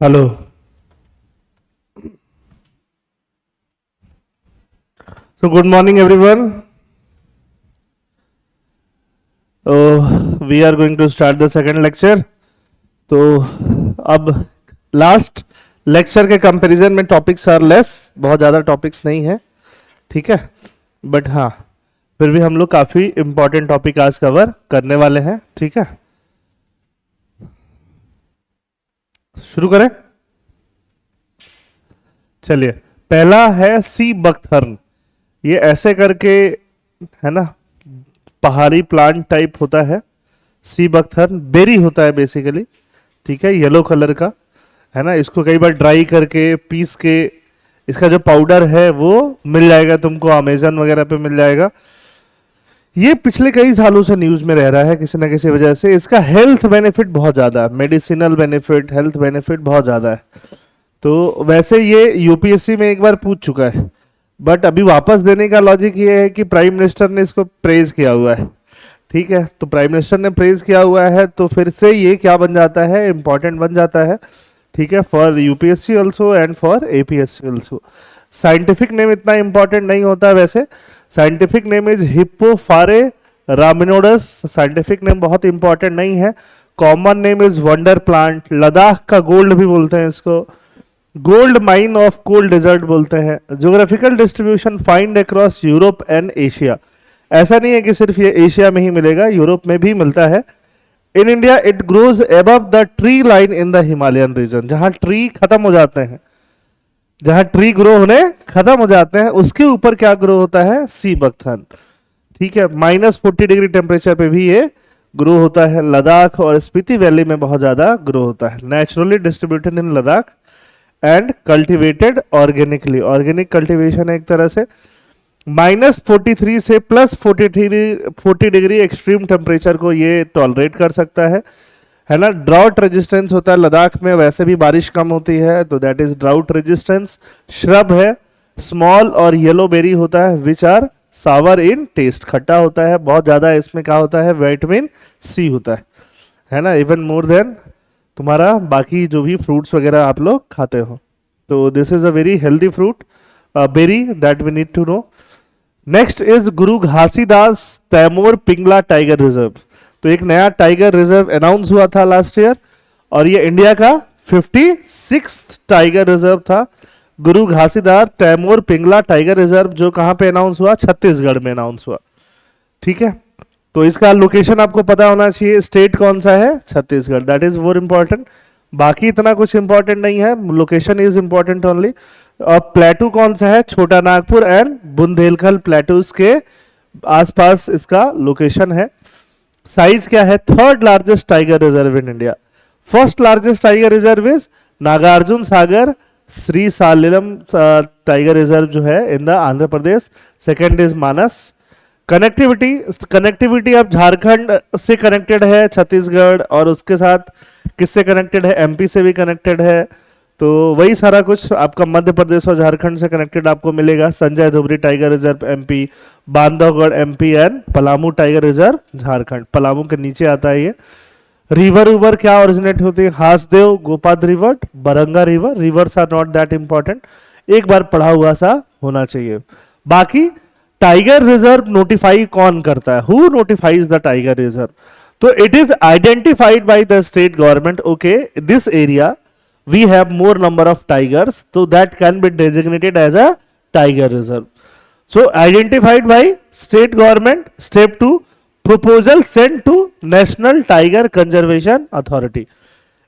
Hello. So good morning everyone. We are going to start the second lecture. तो अब last lecture के comparison में topics are less, बहुत ज़्यादा topics नहीं है, ठीक है। बट हाँ, फिर भी हम लोग काफ़ी इम्पोर्टेंट टॉपिक आज कवर करने वाले हैं, ठीक है। शुरू करें, चलिए। पहला है सी बकथर्न। ये ऐसे करके है ना, पहाड़ी प्लांट टाइप होता है। सी बकथर्न बेरी होता है बेसिकली, ठीक है, येलो कलर का, है ना। इसको कई बार ड्राई करके पीस के इसका जो पाउडर है वो मिल जाएगा तुमको, अमेजन वगैरह पे मिल जाएगा। ये पिछले कई सालों से न्यूज में रह रहा है किसी ना किसी वजह से। इसका हेल्थ बेनिफिट बहुत ज़्यादा है, मेडिसिनल बेनिफिट, हेल्थ बेनिफिट बहुत ज़्यादा है। तो वैसे ये यूपीएससी में एक बार पूछ चुका है, बट अभी वापस देने का लॉजिक ये है कि प्राइम मिनिस्टर ने इसको प्रेज किया हुआ है, ठीक है। तो प्राइम मिनिस्टर ने प्रेज किया हुआ है तो फिर से ये क्या बन जाता है, इंपॉर्टेंट बन जाता है, ठीक है, for UPSC also and for APSC also. Scientific name इतना इंपॉर्टेंट नहीं होता वैसे। Scientific name is Hippophae rhamnoides. Scientific name बहुत इंपॉर्टेंट नहीं है। Common name is wonder plant. Ladakh का गोल्ड भी बोलते हैं इसको, gold mine of cold desert बोलते हैं। Geographical distribution find across Europe and Asia. ऐसा नहीं है कि सिर्फ ये एशिया में ही मिलेगा, यूरोप में भी मिलता है। In India it grows above the tree line in the Himalayan region. जहां ट्री खत्म हो जाते हैं, जहां ट्री ग्रो होने खत्म हो जाते हैं, उसके ऊपर क्या ग्रो होता है, सी बकथर्न, ठीक है। -40 डिग्री टेम्परेचर पे भी ये ग्रो होता है। लद्दाख और स्पीति वैली में बहुत ज्यादा ग्रो होता है। Naturally distributed in Ladakh and cultivated organically. Organic cultivation है एक तरह से। -43 से +40 डिग्री एक्सट्रीम टेम्परेचर को ये टॉलरेट कर सकता है ना। ड्राउट रेजिस्टेंस होता है लद्दाख में, वैसे भी बारिश कम होती है तो that is drought resistance. Shrub है, स्मॉल और येलो बेरी होता है which are Sawar in test. खट्टा होता है बहुत ज्यादा, इसमें क्या होता है, विटामिन सी होता है ना, इवन मोर देन तुम्हारा बाकी जो भी फ्रूट्स वगैरह आप लोग खाते हो। तो this is a very healthy fruit berry that we need to know. Next is Guru Ghasidas Tamor Pingla tiger reserve. तो एक नया टाइगर रिजर्व अनाउंस हुआ था लास्ट ईयर, और ये इंडिया का 56th टाइगर रिजर्व था। गुरु घासीदास तैमूर पिंगला टाइगर रिजर्व, जो कहां पे अनाउंस हुआ, छत्तीसगढ़ में अनाउंस हुआ, ठीक है। तो इसका लोकेशन आपको पता होना चाहिए, स्टेट कौन सा है, Chhattisgarh, that is more important. बाकी इतना कुछ इंपॉर्टेंट नहीं है, लोकेशन इज इंपॉर्टेंट ओनली। और प्लेटू कौन सा है, छोटा नागपुर एंड बुंदेलखंड प्लेटूज के आसपास इसका लोकेशन है। साइज क्या है, third largest tiger reserve in India. First largest tiger reserve is Nagarjuna Sagar Srisailam tiger reserve जो है in the Andhra Pradesh. Second is Manas. Connectivity अब झारखंड से कनेक्टेड है छत्तीसगढ़, और उसके साथ किससे कनेक्टेड है, एमपी से भी कनेक्टेड है। तो वही सारा कुछ आपका मध्य प्रदेश और झारखंड से कनेक्टेड आपको मिलेगा। Sanjay Dhubri tiger reserve MP, Bandhavgarh MP and Palamu tiger reserve Jharkhand. Palamu के नीचे आता है ये। रिवर उवर क्या ओरिजिनेट होती है, Hasdeo, Gopad river, Baranga river. Rivers are not that important, एक बार पढ़ा हुआ सा होना चाहिए। बाकी टाइगर रिजर्व नोटिफाई कौन करता है, who notifies the tiger reserve. तो it is identified by the state government, okay this area we have more number of tigers, so that can be designated as a tiger reserve. So identified by state government. Step 2, proposal sent to National Tiger Conservation Authority,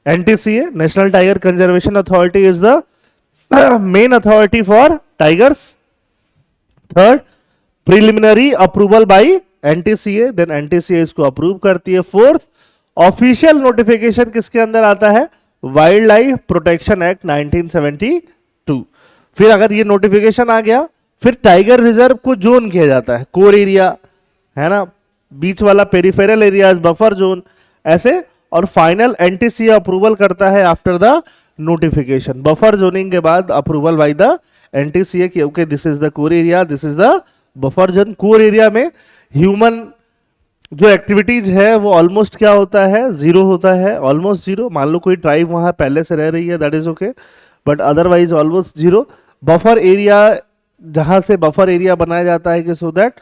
NTCA. National Tiger Conservation Authority is the main authority for tigers. Third, preliminary approval by NTCA, then NTCA इसको approve करती है। Fourth, official notification किसके अंदर आता है, wildlife protection act 1972। फिर अगर ये नोटिफिकेशन आ गया, फिर टाइगर रिजर्व को जोन किया जाता है, कोर एरिया है ना, बीच वाला पेरिफेरल एरियाज, बफर जोन, ऐसे। और फाइनल एनटीसीए अप्रूवल करता है after the notification. Buffer zoning के बाद अप्रूवल बाय द एनटीसीए कि okay this is the core area, this is the buffer zone. Core area में ह्यूमन जो एक्टिविटीज है वो ऑलमोस्ट क्या होता है, जीरो होता है, ऑलमोस्ट जीरो। मान लो कोई ट्राइब वहां पहले से रह रही है, that is okay, but otherwise almost zero. Buffer area, जहां से बफर एरिया बनाया जाता है कि सो दैट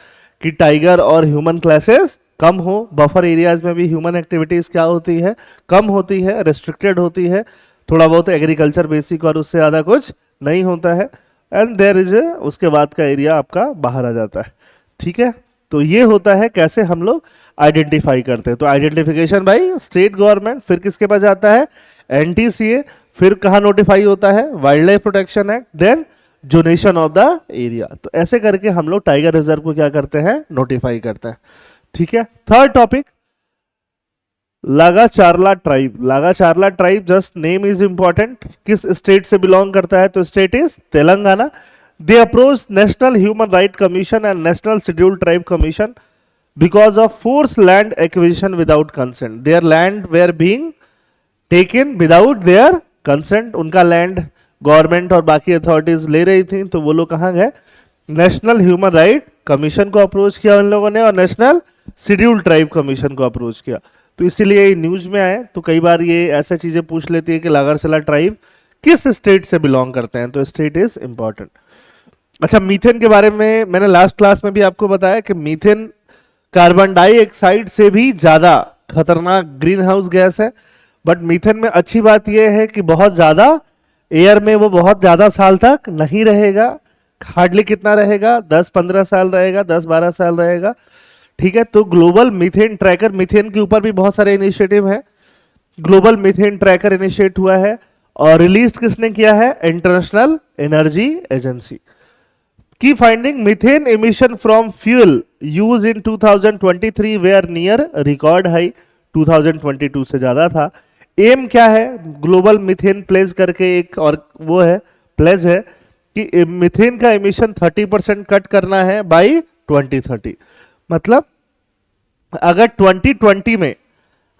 कि टाइगर और ह्यूमन क्लासेस कम हो। बफर एरियाज में भी ह्यूमन एक्टिविटीज क्या होती है, कम होती है, रेस्ट्रिक्टेड होती है, थोड़ा बहुत एग्रीकल्चर बेसिक और उससे ज़्यादा कुछ नहीं होता है। एंड देयर इज उसके बाद का एरिया आपका बाहर आ जाता है। ठीक है, तो ये होता है कैसे हम लोग आइडेंटिफाई करते हैं। तो आइडेंटिफिकेशन बाई स्टेट गवर्नमेंट, फिर किसके पास जाता है, एनटीसीए, फिर कहाँ नोटिफाई होता है, wildlife protection act, then zonation of the area. तो ऐसे करके हम लोग टाइगर रिजर्व को क्या करते हैं, नोटिफाई करते हैं। ठीक है, third topic, Lagacharla tribe. Lagacharla tribe, just name is important, किस स्टेट से बिलोंग करता है, तो state is Telangana. They approach national human right commission and national scheduled tribe commission because of force land acquisition without consent. Their land were being taken without their consent. उनका land government और बाकी authorities ले रही थी, तो वो लोग कहाँ गए, नेशनल ह्यूमन राइट कमीशन को अप्रोच किया उन लोगों ने, और नेशनल शेड्यूल्ड ट्राइब कमीशन को अप्रोच किया। तो इसीलिए न्यूज में आए तो कई बार ये ऐसा चीजें पूछ लेती है कि लागारसला ट्राइब किस स्टेट से बिलोंग करते हैं, तो स्टेट इज इंपॉर्टेंट। अच्छा, मीथेन के बारे में मैंने लास्ट क्लास में भी आपको बताया कि मीथेन कार्बन डाइऑक्साइड से भी ज्यादा खतरनाक ग्रीन हाउस गैस है। बट मीथेन में अच्छी बात यह है कि बहुत ज्यादा एयर में वो बहुत ज्यादा साल तक नहीं रहेगा। हार्डली कितना रहेगा, 10-15 साल रहेगा, 10-12 साल रहेगा। ठीक है, तो ग्लोबल मीथेन ट्रैकर, मीथेन के ऊपर भी बहुत सारे इनिशिएटिव है। ग्लोबल मीथेन ट्रैकर इनिशिएट हुआ है और रिलीज किसने किया है, इंटरनेशनल एनर्जी एजेंसी। की finding, methane emission from fuel use in 2023 were near record high, 2022 से ज्यादा था। एम क्या है, ग्लोबल मीथेन प्लेज करके एक और वो है, प्लेज है कि मीथेन का एमिशन 30% कट करना है बाई 2030। मतलब अगर 2020 में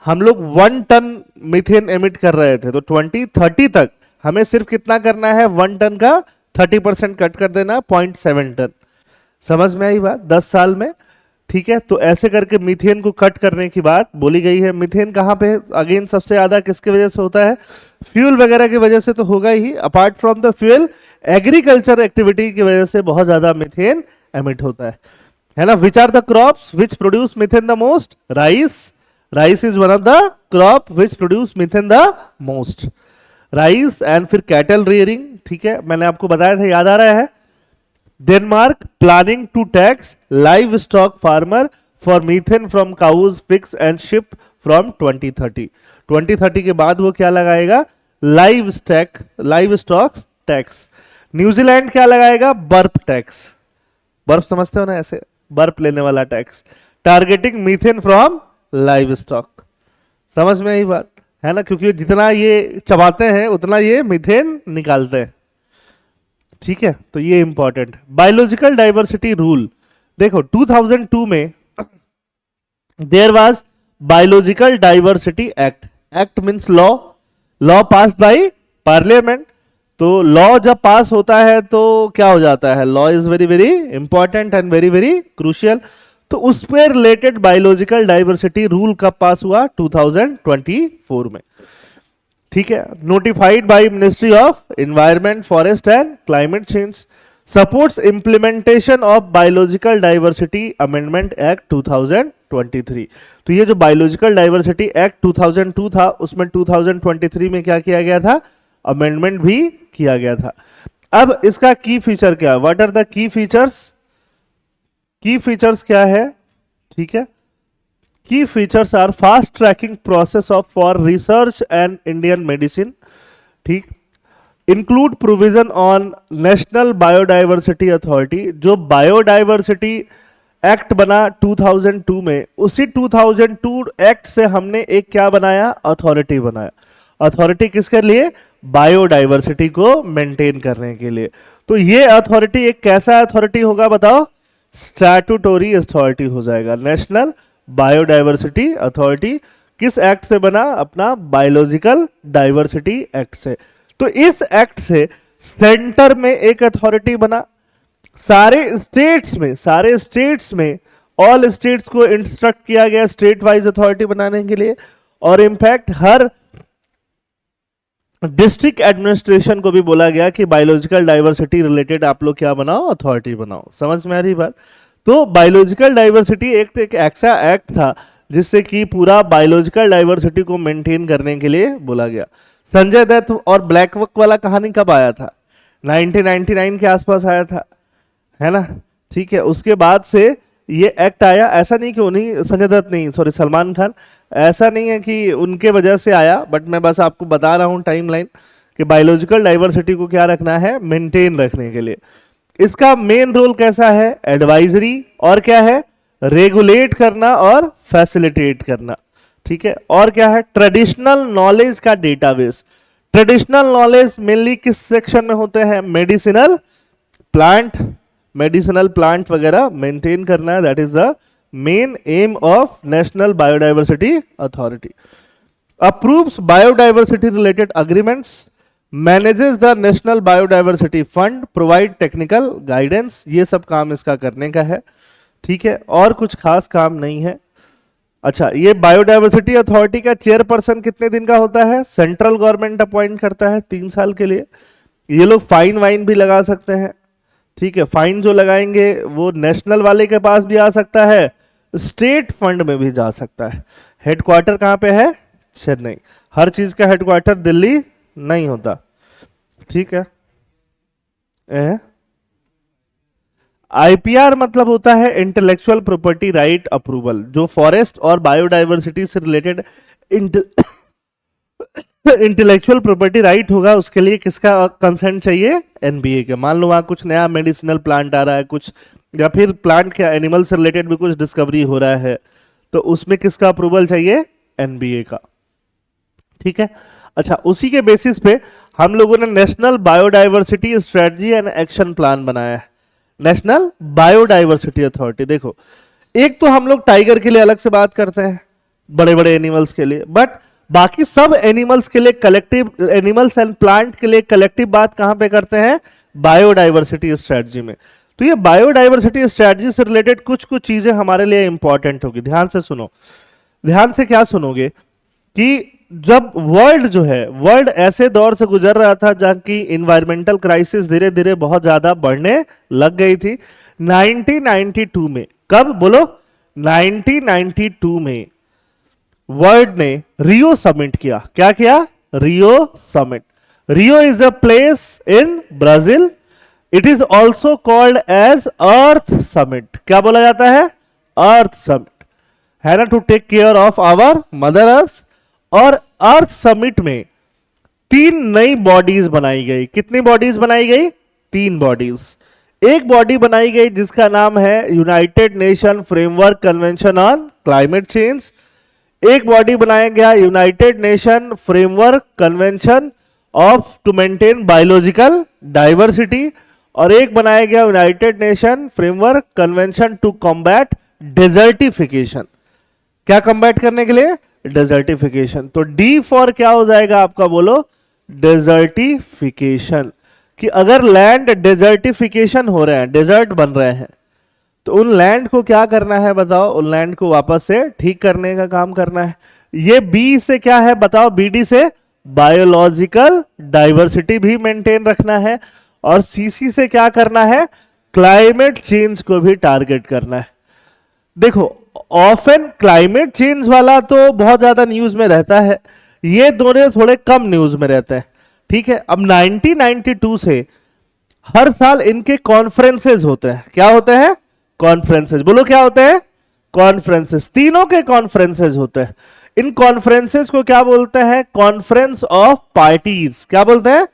हम लोग 1 टन मीथेन एमिट कर रहे थे, तो 2030 तक हमें सिर्फ कितना करना है, 1 टन का 30% कट कर देना, 0.7 टन। समझ में आई बात, 10 साल में। ठीक है, तो ऐसे करके मीथेन को कट करने की बात बोली गई है। मीथेन कहाँ पे, अगेन सबसे ज्यादा किसकी वजह से होता है, फ्यूल वगैरह की वजह से तो होगा ही। Apart from the fuel, agriculture activity की वजह से बहुत ज्यादा मीथेन एमिट होता है ना। Which are the crops which produce methane the most, rice. Rice is one of the crop which produce methane the most, rice. And फिर cattle rearing, ठीक है, मैंने आपको बताया था, याद आ रहा है। Denmark planning to tax livestock farmer for methane from cows, pigs and sheep from 2030। 2030 के बाद वो क्या लगाएगा, लाइव स्टॉक टैक्स। न्यूजीलैंड क्या लगाएगा, बर्फ टैक्स। बर्फ समझते हो ना, ऐसे बर्फ लेने वाला tax, targeting methane from live stock. समझ में आई बात है ना, क्योंकि जितना ये चबाते हैं उतना ये मीथेन निकालते हैं। ठीक है, तो ये इंपॉर्टेंट। बायोलॉजिकल डाइवर्सिटी रूल, देखो 2002 में there was biological diversity act. Act means law, law pass by parliament. तो लॉ जब पास होता है तो क्या हो जाता है, law is very very important and very very crucial. तो उस पर रिलेटेड बायोलॉजिकल डाइवर्सिटी रूल कब पास हुआ, 2024 में। ठीक है, notified by ministry of environment, forest and climate change, supports implementation of biological diversity amendment act 2023। तो ये जो बायोलॉजिकल डाइवर्सिटी एक्ट 2002 था, उसमें 2023 में क्या किया गया था, अमेंडमेंट भी किया गया था। अब इसका की फीचर क्या, what are the key features, key features क्या है, ठीक है। Key features are fast tracking process of for research and Indian medicine, ठीक। Include provision on national biodiversity authority. जो बायोडाइवर्सिटी एक्ट बना 2002 में, उसी 2002 एक्ट से हमने एक क्या बनाया, अथॉरिटी बनाया। अथॉरिटी किसके लिए, बायोडाइवर्सिटी को मेंटेन करने के लिए। तो ये अथॉरिटी एक कैसा अथॉरिटी होगा बताओ, स्टैट्यूटोरी अथॉरिटी हो जाएगा, नेशनल बायोडाइवर्सिटी अथॉरिटी। किस एक्ट से बना, अपना बायोलॉजिकल डाइवर्सिटी एक्ट से। तो इस एक्ट से सेंटर में एक अथॉरिटी बना, सारे स्टेट्स में ऑल स्टेट्स को इंस्ट्रक्ट किया गया स्टेट वाइज अथॉरिटी बनाने के लिए, और इनफैक्ट हर डिस्ट्रिक्ट एडमिनिस्ट्रेशन को भी बोला गया कि बायोलॉजिकल डाइवर्सिटी रिलेटेड आप लोग क्या बनाओ, अथॉरिटी बनाओ। समझ में आ रही बात? तो बायोलॉजिकल डाइवर्सिटी एक्ट एक ऐसा एक्ट था जिससे कि पूरा बायोलॉजिकल डाइवर्सिटी को मेंटेन करने के लिए बोला गया। संजय दत्त और ब्लैक बक वाला कहानी कब आया था? 1999 के आसपास आया था, है ना? ठीक है, उसके बाद से ये एक्ट आया। ऐसा नहीं कि उन्हीं, संजय दत्त नहीं, सॉरी सलमान खान, ऐसा नहीं है कि उनके वजह से आया, बट मैं बस आपको बता रहा हूँ टाइमलाइन कि बायोलॉजिकल डाइवर्सिटी को क्या रखना है, मेंटेन रखने के लिए। इसका मेन रोल कैसा है? एडवाइजरी, और क्या है? रेगुलेट करना और फैसिलिटेट करना। ठीक है, और क्या है? ट्रेडिशनल नॉलेज का डेटाबेस। ट्रेडिशनल नॉलेज मेनली किस सेक्शन में होते हैं? मेडिसिनल प्लांट, मेडिसिनल प्लांट वगैरह मेंटेन करना है। That is the main M of national biodiversity authority. Approves biodiversity related agreements, manages the national biodiversity fund, provide technical guidance. ये सब काम इसका करने का है। ठीक है, और कुछ खास काम नहीं है। अच्छा, ये बायोडाइवर्सिटी अथॉरिटी का चेयरपर्सन कितने दिन का होता है? सेंट्रल गवर्नमेंट अपॉइंट करता है 3 साल के लिए। ये लोग फाइन वाइन भी लगा सकते हैं। ठीक है, फाइन जो लगाएंगे वो नेशनल वाले के पास भी आ सकता है, स्टेट फंड में भी जा सकता है। हेडक्वार्टर कहां पे है? चेन्नई। हर चीज का हेडक्वार्टर दिल्ली नहीं होता। ठीक है, आईपीआर मतलब होता है इंटेलेक्चुअल प्रॉपर्टी राइट अप्रूवल। जो फॉरेस्ट और बायोडाइवर्सिटी से रिलेटेड इंटेलेक्चुअल प्रॉपर्टी राइट होगा, उसके लिए किसका कंसेंट चाहिए? एनबीए के। मान लो वहां कुछ नया मेडिसिनल प्लांट आ रहा है, कुछ, या फिर प्लांट के एनिमल से रिलेटेड भी कुछ डिस्कवरी हो रहा है, तो उसमें किसका अप्रूवल चाहिए? एनबीए का। ठीक है, अच्छा, उसी के बेसिस पे हम लोगों ने national biodiversity strategy and action plan बनाया है। National biodiversity authority. देखो, एक तो हम लोग टाइगर के लिए अलग से बात करते हैं, बड़े बड़े एनिमल्स के लिए, बट बाकी सब एनिमल्स के लिए कलेक्टिव, एनिमल्स एंड प्लांट के लिए कलेक्टिव बात कहां पे करते हैं? बायोडाइवर्सिटी स्ट्रेटजी में। तो ये बायोडाइवर्सिटी स्ट्रेटजी से रिलेटेड कुछ कुछ चीजें हमारे लिए इंपॉर्टेंट होगी। ध्यान से सुनो। ध्यान से क्या सुनोगे कि जब वर्ल्ड जो है, वर्ल्ड ऐसे दौर से गुजर रहा था जहां की इन्वायरमेंटल क्राइसिस धीरे धीरे बहुत ज्यादा बढ़ने लग गई थी। 1992 में, कब बोलो? 1992 में वर्ल्ड ने रियो समिट किया। क्या किया? Rio summit. Rio is a place in Brazil. It is also called as earth summit. क्या बोला जाता है? अर्थ समिट, है ना, to take care of our mother earth. और अर्थ समिट में 3 नई बॉडीज बनाई गई। कितनी बॉडीज बनाई गई? 3 बॉडीज। एक बॉडी बनाई गई जिसका नाम है united nation framework convention on climate change. एक बॉडी बनाया गया united nation framework convention of to maintain biological diversity, और एक बनाया गया united nation framework convention to combat desertification. क्या कॉम्बैट करने के लिए? डेजर्टिफिकेशन। तो डी फॉर क्या हो जाएगा आपका? बोलो, डेजर्टिफिकेशन। कि अगर लैंड डेजर्टिफिकेशन हो रहे हैं, डेजर्ट बन रहे हैं, तो उन लैंड को क्या करना है बताओ? उन लैंड को वापस से ठीक करने का काम करना है। ये बी से क्या है बताओ? बीडी से बायोलॉजिकल डाइवर्सिटी भी मेंटेन रखना है, और सीसी से क्या करना है? क्लाइमेट चेंज को भी टारगेट करना है। देखो, ऑफन क्लाइमेट चेंज वाला तो बहुत ज्यादा न्यूज में रहता है, ये दोनों थोड़े कम न्यूज में रहते हैं। ठीक है, अब 1992 से हर साल इनके कॉन्फ्रेंसेज होते हैं। क्या होते हैं? कॉन्फ्रेंसेज। बोलो क्या होते हैं? कॉन्फ्रेंसेज। तीनों के कॉन्फ्रेंसेज होते हैं। इन कॉन्फ्रेंसेज को क्या बोलते हैं? Conference of parties. क्या बोलते हैं?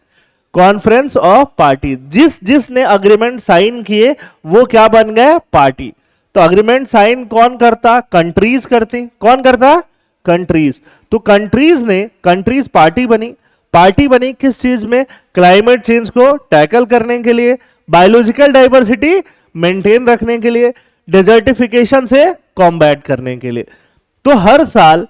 Conference of party. जिसने अग्रीमेंट साइन किए वो क्या बन गए? पार्टी। तो अग्रीमेंट साइन कौन करता? कंट्रीज करती। कौन करता? कंट्रीज। तो कंट्रीज पार्टी बनी। पार्टी बनी किस चीज में? क्लाइमेट चेंज को टैकल करने के लिए, बायोलॉजिकल डाइवर्सिटी मेंटेन रखने के लिए, डेजर्टिफिकेशन से कॉम्बैट करने के लिए। तो हर साल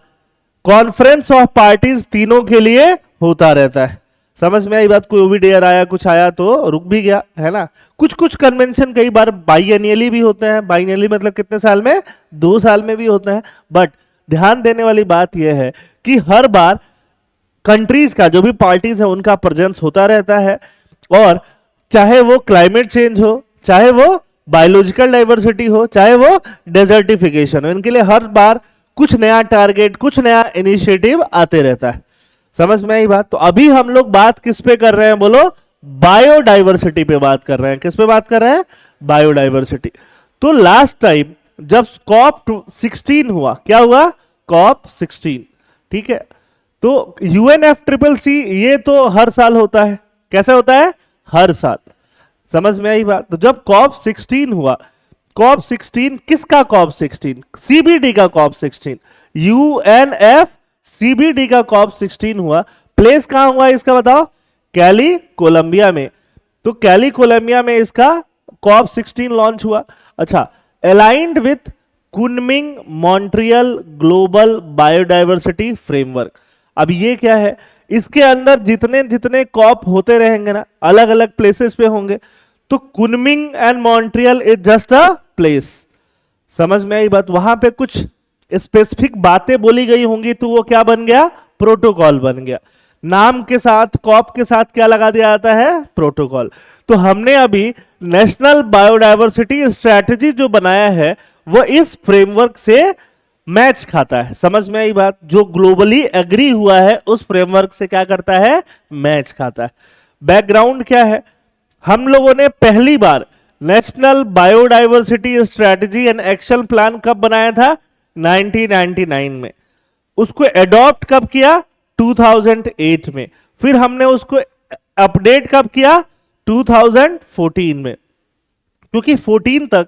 कॉन्फ्रेंस ऑफ पार्टीज तीनों के लिए होता रहता है। समझ में आई बात? कोविड ईयर आया, कुछ आया तो रुक भी गया, है ना। कुछ कुछ कन्वेंशन कई बार बाइएनियली भी होते हैं, बाइएनियली मतलब कितने साल में, 2 साल में भी होते हैं। बट ध्यान देने वाली बात यह है कि हर बार कंट्रीज का जो भी पार्टीज है उनका प्रेजेंस होता रहता है, और चाहे वो क्लाइमेट चेंज हो, चाहे वो बायोलॉजिकल डाइवर्सिटी हो, चाहे वो डेजर्टिफिकेशन हो, इनके लिए हर बार कुछ नया टारगेट, कुछ नया इनिशिएटिव आते रहता है। समझ में आई बात? तो अभी हम लोग बात किस पे कर रहे हैं बोलो? बायोडाइवर्सिटी पे बात कर रहे हैं। किस पे बात कर रहे हैं? बायोडाइवर्सिटी। तो लास्ट टाइम जब कॉप 16 हुआ, क्या हुआ? कॉप 16, ठीक है। तो UNFCCC ये तो हर साल होता है। कैसे होता है? हर साल। समझ में आई बात? तो जब कॉप 16 हुआ, कॉप 16 किसका कॉप 16? CBD का कॉप 16, UNFCBD का कॉप 16 हुआ। प्लेस कहां हुआ इसका बताओ? कैली कोलंबिया में। तो कैली कोलंबिया में इसका कॉप 16 लॉन्च हुआ। अच्छा, aligned with Kunming Montreal global biodiversity framework. अब ये क्या है? इसके अंदर जितने जितने कॉप होते रहेंगे ना, अलग अलग प्लेसेस पे होंगे, तो Kunming and Montreal is just a place. समझ में आई बात? वहां पे कुछ स्पेसिफिक बातें बोली गई होंगी, तो वो क्या बन गया? प्रोटोकॉल बन गया। नाम के साथ, कॉप के साथ क्या लगा दिया जाता है? प्रोटोकॉल। तो हमने अभी नेशनल बायोडाइवर्सिटी स्ट्रैटेजी जो बनाया है वो इस फ्रेमवर्क से मैच खाता है। समझ में आई बात? जो ग्लोबली एग्री हुआ है उस फ्रेमवर्क से क्या करता है? मैच खाता है। बैकग्राउंड क्या है? हम लोगों ने पहली बार national biodiversity strategy and action plan कब बनाया था? 1999 में। उसको एडॉप्ट कब किया? 2008 में। फिर हमने उसको अपडेट कब किया? 2014 में। क्योंकि 14 तक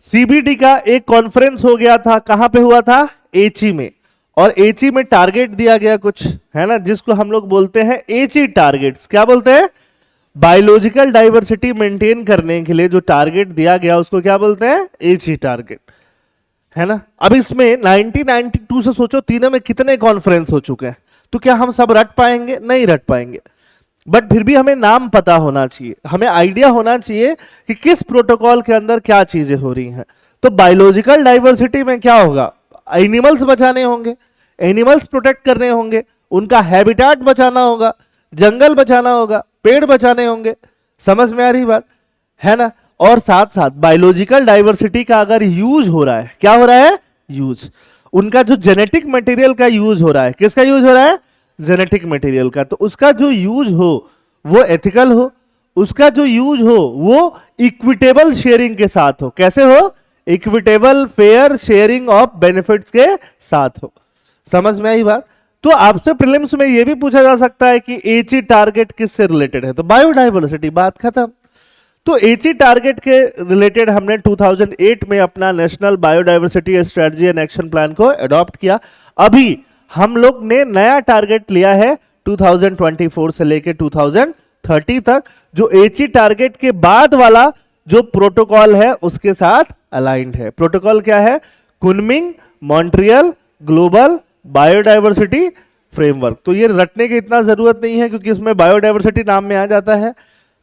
CBD का एक कॉन्फ्रेंस हो गया था। कहां पे हुआ था? एची में। और एची में टारगेट दिया गया कुछ, है ना, जिसको हम लोग बोलते हैं एची टारगेट्स। क्या बोलते हैं? बायोलॉजिकल डाइवर्सिटी मेंटेन करने के लिए जो टारगेट दिया गया उसको क्या बोलते हैं? एची टारगेट, है ना। अब इसमें 1992 से सोचो, तीनों में कितने कॉन्फ्रेंस हो चुके हैं। तो क्या हम सब रट पाएंगे? नहीं रट पाएंगे। बट फिर भी हमें नाम पता होना चाहिए, हमें आइडिया होना चाहिए कि किस प्रोटोकॉल के अंदर क्या चीजें हो रही हैं। तो बायोलॉजिकल डाइवर्सिटी में क्या होगा? एनिमल्स बचाने होंगे, एनिमल्स प्रोटेक्ट करने होंगे, उनका हैबिटेट बचाना होगा, जंगल बचाना होगा, पेड़ बचाने होंगे। समझ में आ रही बात? है ना। और साथ साथ बायोलॉजिकल डाइवर्सिटी का अगर यूज हो रहा है, क्या हो रहा है? यूज। उनका जो जेनेटिक मटेरियल का यूज हो रहा है, किसका यूज हो रहा है? जेनेटिक मटेरियल का। तो उसका जो यूज हो वो एथिकल हो, उसका जो यूज हो वो इक्विटेबल शेयरिंग के साथ हो। कैसे हो? Equitable fair sharing of benefits के साथ हो। समझ में आई बात? तो आपसे प्रीलिम्स में यह भी पूछा जा सकता है कि एची टारगेट किससे रिलेटेड है? तो बायोडाइवर्सिटी, बात खत्म। तो एची टारगेट के रिलेटेड हमने 2008 में अपना national biodiversity strategy and action plan को अडॉप्ट किया। अभी हम लोग ने नया टारगेट लिया है 2024 से लेके 2030 तक, जो एची टारगेट के बाद वाला जो प्रोटोकॉल है उसके साथ अलाइंड है। प्रोटोकॉल क्या है? Kunming Montreal global biodiversity framework. तो ये रटने की इतना जरूरत नहीं है, क्योंकि इसमें बायोडाइवर्सिटी नाम में आ जाता है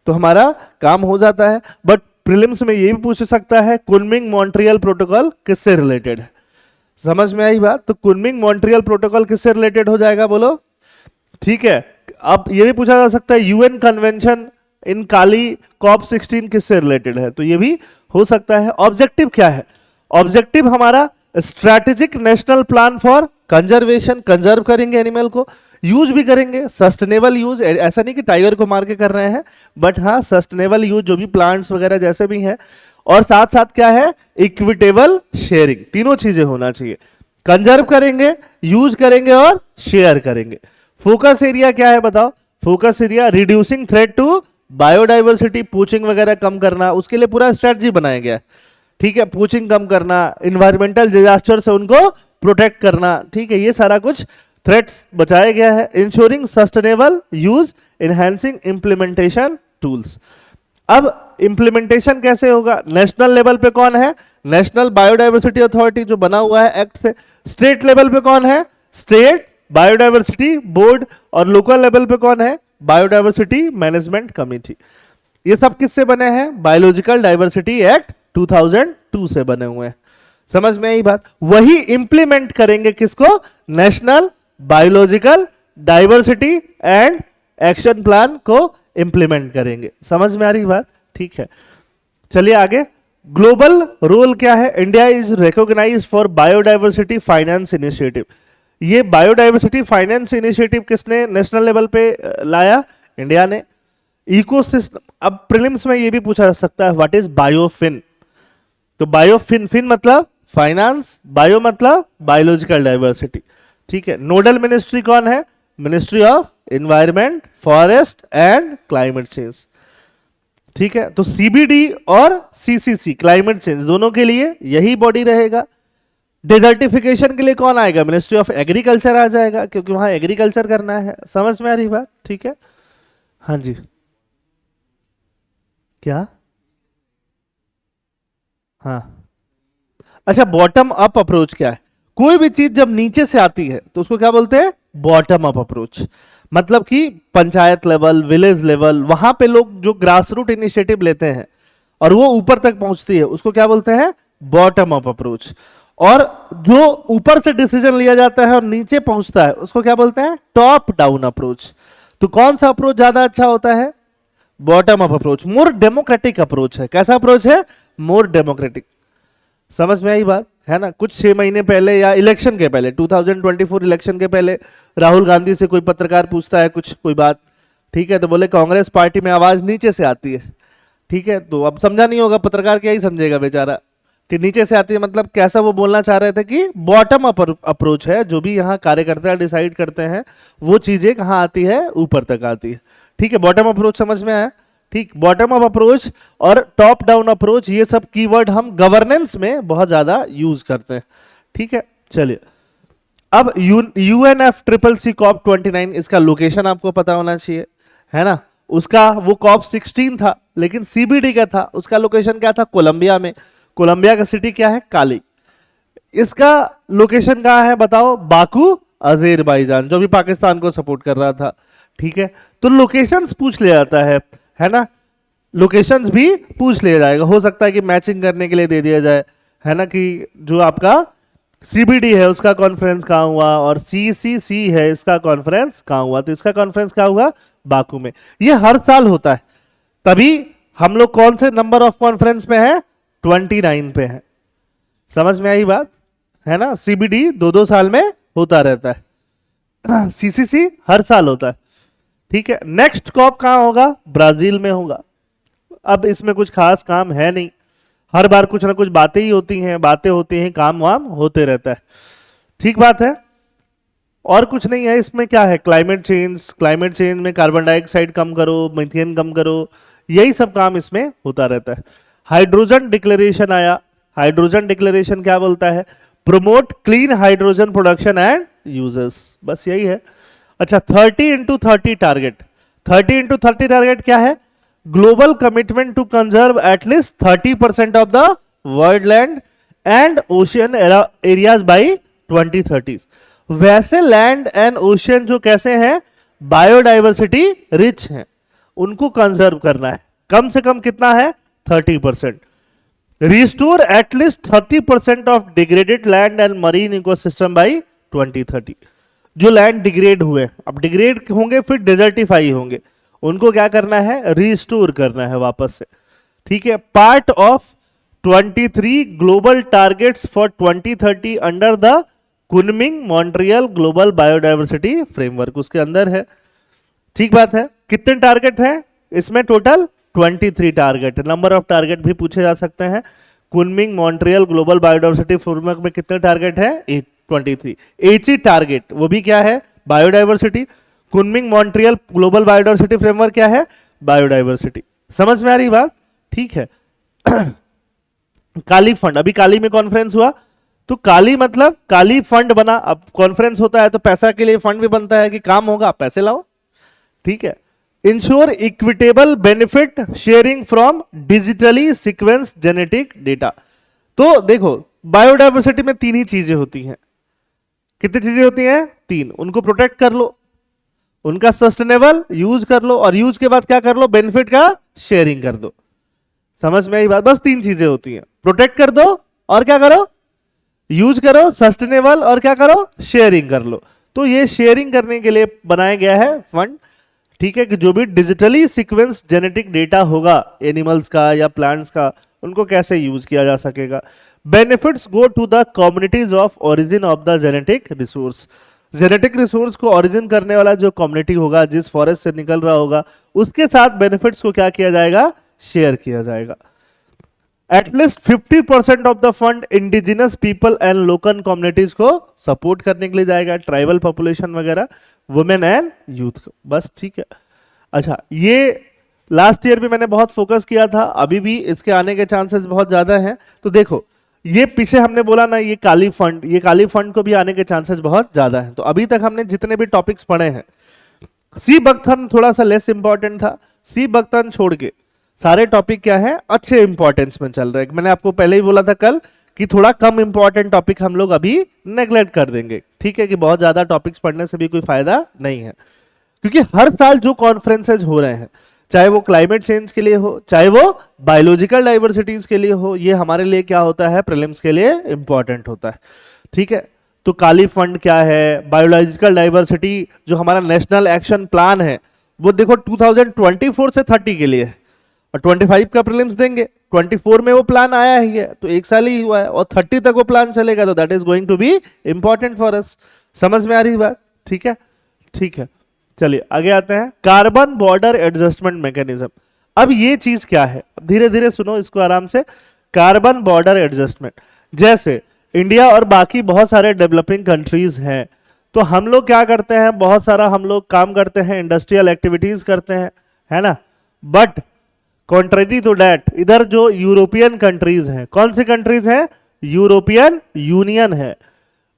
तो हमारा काम हो जाता है। बट प्रीलिम्स में ये भी पूछ सकता है कुनमिंग मॉन्ट्रियल प्रोटोकॉल किससे रिलेटेड है। समझ में आई बात? तो कुनमिंग मॉन्ट्रियल प्रोटोकॉल किससे रिलेटेड हो जाएगा बोलो? ठीक है। अब ये भी पूछा जा सकता है UN convention in Kali corp 16 किससे रिलेटेड है, तो ये भी हो सकता है। ऑब्जेक्टिव क्या है? ऑब्जेक्टिव हमारा strategic national plan for conservation, conserve करेंगे एनिमल को, यूज भी करेंगे, सस्टेनेबल यूज। ऐसा नहीं कि टाइगर को मार के कर रहे हैं, बट हाँ सस्टेनेबल यूज, जो भी प्लांट्स वगैरह जैसे भी हैं। और साथ साथ क्या है? Equitable sharing. तीनों चीजें होना चाहिए, कंजर्व करेंगे, यूज करेंगे और शेयर करेंगे। फोकस एरिया क्या है बताओ? Focus area reducing threat to biodiversity, poaching वगैरह कम करना, उसके लिए पूरा स्ट्रेटजी बनाया गया है। ठीक है, पूचिंग कम करना, इन्वायरमेंटल डिजास्टर से उनको प्रोटेक्ट करना, ठीक है, ये सारा कुछ थ्रेट्स बचाया गया है। Ensuring sustainable use, enhancing implementation tools. अब इंप्लीमेंटेशन कैसे होगा? नेशनल लेवल पे कौन है? नेशनल बायोडाइवर्सिटी अथॉरिटी जो बना हुआ है एक्ट से। स्टेट लेवल पे कौन है? State biodiversity board. और लोकल लेवल पे कौन है? Biodiversity management committee. ये सब किससे बने हैं? बायोलॉजिकल डाइवर्सिटी एक्ट 2002 से बने हुए हैं। समझ में आई बात? वही इंप्लीमेंट करेंगे किसको? National biological diversity and action plan को इंप्लीमेंट करेंगे। समझ में आ रही बात? ठीक है, चलिए आगे। ग्लोबल रोल क्या है? India is recognised for biodiversity finance initiative. ये बायोडाइवर्सिटी फाइनेंस इनिशिएटिव किसने नेशनल लेवल पे लाया? इंडिया ने। इकोसिस्टम, अब प्रीलिम्स में ये भी पूछा जा सकता है व्हाट इज बायोफिन। तो बायोफिन, फिन मतलब फाइनेंस, बायो मतलब बायोलॉजिकल डाइवर्सिटी। ठीक है, नोडल मिनिस्ट्री कौन है? Ministry of environment, forest and climate change. ठीक है, तो सीबीडी और सीसीसी क्लाइमेट चेंज दोनों के लिए यही बॉडी रहेगा। डिजर्टिफिकेशन के लिए कौन आएगा? मिनिस्ट्री ऑफ एग्रीकल्चर आ जाएगा, क्योंकि वहां एग्रीकल्चर करना है। समझ में आ रही बात? ठीक है, हाँ जी, क्या? हाँ, अच्छा, बॉटम अप अप्रोच क्या है? कोई भी चीज जब नीचे से आती है तो उसको क्या बोलते हैं? Bottom up approach. मतलब कि पंचायत लेवल, विलेज लेवल, वहां पे लोग जो ग्रास रूट इनिशिएटिव लेते हैं और वो ऊपर तक पहुंचती है, उसको क्या बोलते हैं? Bottom up approach. और जो ऊपर से डिसीजन लिया जाता है और नीचे पहुंचता है, उसको क्या बोलते हैं? Top down approach. तो कौन सा अप्रोच ज्यादा अच्छा होता है? Bottom up approach. More democratic approach है। कैसा अप्रोच है? More democratic. समझ में आई बात है ना? कुछ 6 महीने पहले या इलेक्शन के पहले, 2024 इलेक्शन के पहले, राहुल गांधी से कोई पत्रकार पूछता है कुछ, कोई बात, ठीक है, तो बोले कांग्रेस पार्टी में आवाज नीचे से आती है। ठीक है, तो अब समझा नहीं होगा, पत्रकार क्या ही समझेगा बेचारा कि नीचे से आती है मतलब कैसा। वो बोलना चाह रहे थे कि बॉटम अप अप्रोच है, जो भी यहाँ कार्यकर्ता डिसाइड करते हैं वो चीजें कहाँ आती है? ऊपर तक आती है। ठीक है, बॉटम अप्रोच समझ में आया? ठीक, बॉटम अप अप्रोच और टॉप डाउन अप्रोच, ये सब कीवर्ड हम गवर्नेंस में बहुत ज्यादा यूज करते हैं। ठीक है, चलिए अब यूएनएफ ट्रिपल सी कॉप 29, इसका लोकेशन आपको पता होना चाहिए, है ना? उसका वो कॉप 16 था, लेकिन सीबीडी का था, उसका लोकेशन क्या था? कोलंबिया में। कोलंबिया का सिटी क्या है? काली। इसका लोकेशन कहाँ है बताओ? बाकू, अजरबैजान, जो भी पाकिस्तान को सपोर्ट कर रहा था। ठीक है, तो लोकेशंस पूछ लिया जाता है ना? लोकेशंस भी पूछ लिया जाएगा। हो सकता है कि मैचिंग करने के लिए दे दिया जाए, है ना, कि जो आपका सीबीडी है उसका कॉन्फ्रेंस कहाँ हुआ और सीसीसी है इसका कॉन्फ्रेंस कहाँ हुआ। तो इसका कॉन्फ्रेंस कहाँ हुआ? बाकू में। ये हर साल होता है। तभी हम लोग कौन से नंबर ऑफ कॉन्फ्रेंस पे हैं? 29 पे हैं। समझ में आई बात है ना? सीबीडी 2-2 साल में होता रहता है, सीसीसी हर साल होता है। ठीक है, नेक्स्ट कॉप कहां होगा? ब्राजील में होगा। अब इसमें कुछ खास काम है नहीं, हर बार कुछ ना कुछ बातें ही होती हैं, बातें होती हैं, काम वाम होते रहता है। ठीक बात है, और कुछ नहीं है इसमें। क्या है? क्लाइमेट चेंज, क्लाइमेट चेंज में कार्बन डाइऑक्साइड कम करो, मीथेन कम करो, यही सब काम इसमें होता रहता है। हाइड्रोजन डिक्लेरेशन आया। हाइड्रोजन डिक्लेरेशन क्या बोलता है? Promote clean hydrogen production and uses, बस यही है। अच्छा, 30x30 टारगेट। 30x30 टारगेट क्या है? Global commitment to conserve at least 30% of the world land and ocean areas by 2030। वैसे लैंड एंड ओशियन जो कैसे हैं? बायोडाइवर्सिटी रिच हैं, उनको कंजर्व करना है। कम से कम कितना है? 30%। Restore at least 30% of degraded land and marine ecosystem by 2030। जो लैंड डिग्रेड हुए, अब डिग्रेड होंगे फिर डेजर्टिफाई होंगे, उनको क्या करना है? रिस्टोर करना है वापस से। ठीक है, part of 23 global targets for 2030 under the Kunming Montreal global biodiversity framework, उसके अंदर है। ठीक बात है। कितने टारगेट हैं इसमें? Total 23 target. Number of target भी पूछे जा सकते हैं। Kunming Montreal global biodiversity framework में कितने टारगेट हैं? 23। एक ही टारगेट, वो भी क्या है? Biodiversity. Kunming Montreal global biodiversity framework क्या है? बायोडाइवर्सिटी। समझ में आ रही बात? ठीक है। काली फंड, अभी काली में कॉन्फ्रेंस हुआ, तो काली मतलब काली फंड बना। अब कॉन्फ्रेंस होता है तो पैसा के लिए फंड भी बनता है कि काम होगा पैसे लाओ। ठीक है। Ensure equitable benefit sharing from digitally sequence genetic data. तो देखो, बायोडाइवर्सिटी में 3 ही चीजें होती हैं। कितनी चीजें होती हैं? 3। उनको प्रोटेक्ट कर लो, उनका सस्टेनेबल यूज कर लो, और यूज के बाद क्या कर लो, बेनिफिट का शेयरिंग कर दो। समझ में आई बात? बस तीन चीजें होती हैं, प्रोटेक्ट कर दो और क्या करो, यूज करो, सस्टेनेबल और क्या करो, शेयरिंग कर लो। तो ये शेयरिंग करने के लिए बनाया गया है फंड, ठीक है, कि जो भी डिजिटली सीक्वेंस जेनेटिक डेटा होगा एनिमल्स का या प्लांट्स का, उनको कैसे यूज किया जा सकेगा। Benefits go to the communities of origin of the genetic resource. Genetic resource को ओरिजिन करने वाला जो कम्युनिटी होगा, जिस फॉरेस्ट से निकल रहा होगा, उसके साथ बेनिफिट्स को क्या किया जाएगा, शेयर किया जाएगा। At least 50% of the fund indigenous people and local communities को सपोर्ट करने के लिए जाएगा, ट्राइबल पॉपुलेशन वगैरह, वुमेन एंड यूथ को। बस ठीक है। अच्छा, ये लास्ट ईयर भी मैंने बहुत फोकस किया था, अभी भी इसके आने के चांसेस बहुत ज्यादा हैं। तो देखो, ये पीछे हमने बोला ना, ये काली फंड, ये काली फंड को भी आने के चांसेस बहुत ज्यादा हैं। तो अभी तक हमने जितने भी टॉपिक्स पढ़े हैं, सी बकथर्न थोड़ा सा लेस इंपॉर्टेंट था, सी बकथर्न छोड़ के सारे टॉपिक क्या है, अच्छे इंपॉर्टेंस में चल रहे हैं। मैंने आपको पहले ही बोला था कल कि थोड़ा कम इंपॉर्टेंट टॉपिक हम लोग अभी नेग्लेक्ट कर देंगे, ठीक है, कि बहुत ज्यादा टॉपिक्स पढ़ने से भी कोई फायदा नहीं है। क्योंकि हर साल जो कॉन्फ्रेंसेज हो रहे हैं, चाहे वो क्लाइमेट चेंज के लिए हो, चाहे वो बायोलॉजिकल डाइवर्सिटीज के लिए हो, ये हमारे लिए क्या होता है, प्रीलिम्स के लिए इंपॉर्टेंट होता है, ठीक है। तो काली फंड क्या है, बायोलॉजिकल डाइवर्सिटी जो हमारा नेशनल एक्शन प्लान है, वो देखो 2024 से 30 के लिए है, और 25 का प्रीलिम्स देंगे, 24 में वो प्लान आया ही है, तो एक साल ही हुआ है, और 30 तक वो प्लान चलेगा, तो that is going to be important for us. समझ में आ रही बात? ठीक है, ठीक है। चलिए आगे आते हैं, कार्बन बॉर्डर एडजस्टमेंट मैकेनिज्म। अब ये चीज क्या है, धीरे धीरे सुनो इसको आराम से। कार्बन बॉर्डर एडजस्टमेंट, जैसे इंडिया और बाकी बहुत सारे डेवलपिंग कंट्रीज हैं, तो हम लोग क्या करते हैं, बहुत सारा हम लोग काम करते हैं, इंडस्ट्रियल एक्टिविटीज करते हैं, है ना। बट कॉन्ट्रेरी टू दैट, इधर जो यूरोपियन कंट्रीज हैं, कौन सी कंट्रीज हैं, यूरोपियन यूनियन है,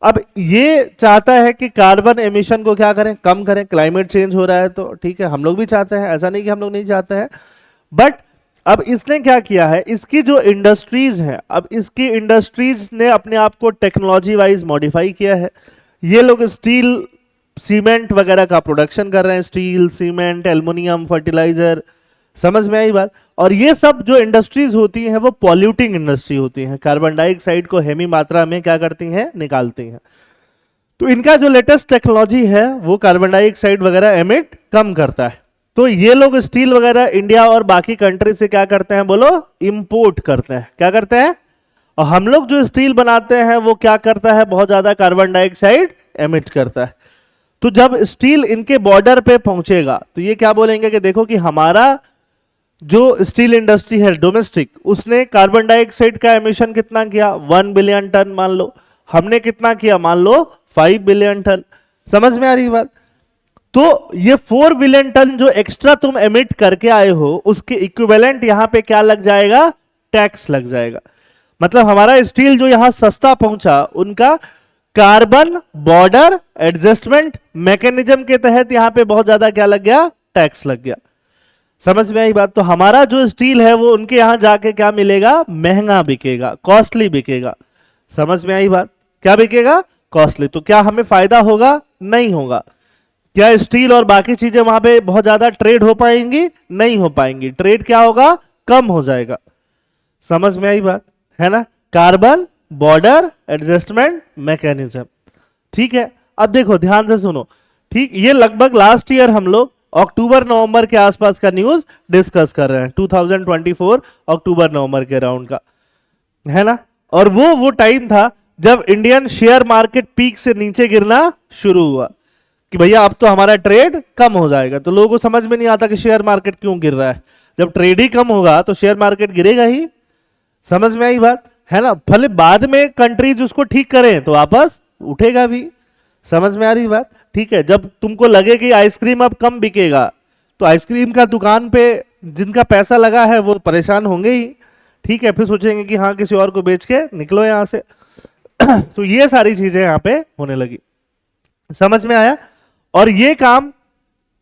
अब ये चाहता है कि कार्बन एमिशन को क्या करें, कम करें। क्लाइमेट चेंज हो रहा है तो ठीक है, हम लोग भी चाहते हैं, ऐसा नहीं कि हम लोग नहीं चाहते हैं। बट अब इसने क्या किया है, इसकी जो इंडस्ट्रीज हैं, अब इसकी इंडस्ट्रीज ने अपने आप को टेक्नोलॉजी वाइज मॉडिफाई किया है। ये लोग स्टील सीमेंट वगैरह का प्रोडक्शन कर रहे हैं, स्टील सीमेंट एल्युमिनियम फर्टिलाइजर। समझ में आई बात? और ये सब जो इंडस्ट्रीज होती हैं वो पॉल्यूटिंग इंडस्ट्री होती हैं, कार्बन डाइऑक्साइड को हेमी मात्रा में क्या करती हैं, निकालती हैं। तो इनका जो लेटेस्ट टेक्नोलॉजी है वो कार्बन डाइऑक्साइड वगैरह एमिट कम करता है। तो ये लोग स्टील वगैरह इंडिया और बाकी कंट्री से क्या करते हैं, बोलो, इंपोर्ट करते हैं। क्या करते हैं? और हम लोग जो स्टील बनाते हैं वो क्या करता है, बहुत ज्यादा कार्बन डाइऑक्साइड एमिट करता है। तो जब स्टील इनके बॉर्डर पे पहुंचेगा तो ये क्या बोलेंगे कि देखो कि हमारा जो स्टील इंडस्ट्री है डोमेस्टिक, उसने कार्बन डाइऑक्साइड का एमिशन कितना किया, 1 बिलियन टन मान लो, हमने कितना किया, मान लो 5 बिलियन टन। समझ में आ रही बात? तो ये 4 बिलियन टन जो एक्स्ट्रा तुम एमिट करके आए हो, उसके इक्विवेलेंट यहां पे क्या लग जाएगा, टैक्स लग जाएगा। मतलब हमारा स्टील जो यहां सस्ता पहुंचा, उनका कार्बन बॉर्डर एडजस्टमेंट मैकेनिज्म के तहत यहां पे बहुत ज्यादा क्या लग गया, टैक्स लग गया। समझ में आई बात? तो हमारा जो स्टील है वो उनके यहां जाके क्या मिलेगा, महंगा बिकेगा, कॉस्टली बिकेगा। समझ में आई बात? क्या बिकेगा, कॉस्टली। तो क्या हमें फायदा होगा, नहीं होगा। क्या स्टील और बाकी चीजें वहां पे बहुत ज्यादा ट्रेड हो पाएंगी, नहीं हो पाएंगी। ट्रेड क्या होगा, कम हो जाएगा। समझ में आई बात, है ना। कार्बन बॉर्डर एडजस्टमेंट मैकेनिज्म, ठीक है। अब देखो ध्यान से सुनो, ठीक, ये लगभग लास्ट ईयर हम लोग अक्टूबर नवंबर के आसपास का न्यूज डिस्कस कर रहे हैं, 2024 अक्टूबर नवंबर के राउंड का, है ना। और वो टाइम था जब इंडियन शेयर मार्केट पीक से नीचे गिरना शुरू हुआ कि भैया अब तो हमारा ट्रेड कम हो जाएगा। तो लोगों को समझ में नहीं आता कि शेयर मार्केट क्यों गिर रहा है। जब ट्रेड ही कम होगा तो शेयर मार्केट गिरेगा ही। समझ में आई बात, है ना। भले बाद में कंट्रीज उसको ठीक करें तो वापस उठेगा भी। समझ में आ रही बात, ठीक है। जब तुमको लगे कि आइसक्रीम अब कम बिकेगा, तो आइसक्रीम का दुकान पे जिनका पैसा लगा है वो परेशान होंगे ही, ठीक है। फिर सोचेंगे कि हाँ किसी और को बेच के निकलो यहां से। तो ये सारी चीजें यहां पे होने लगी। समझ में आया? और ये काम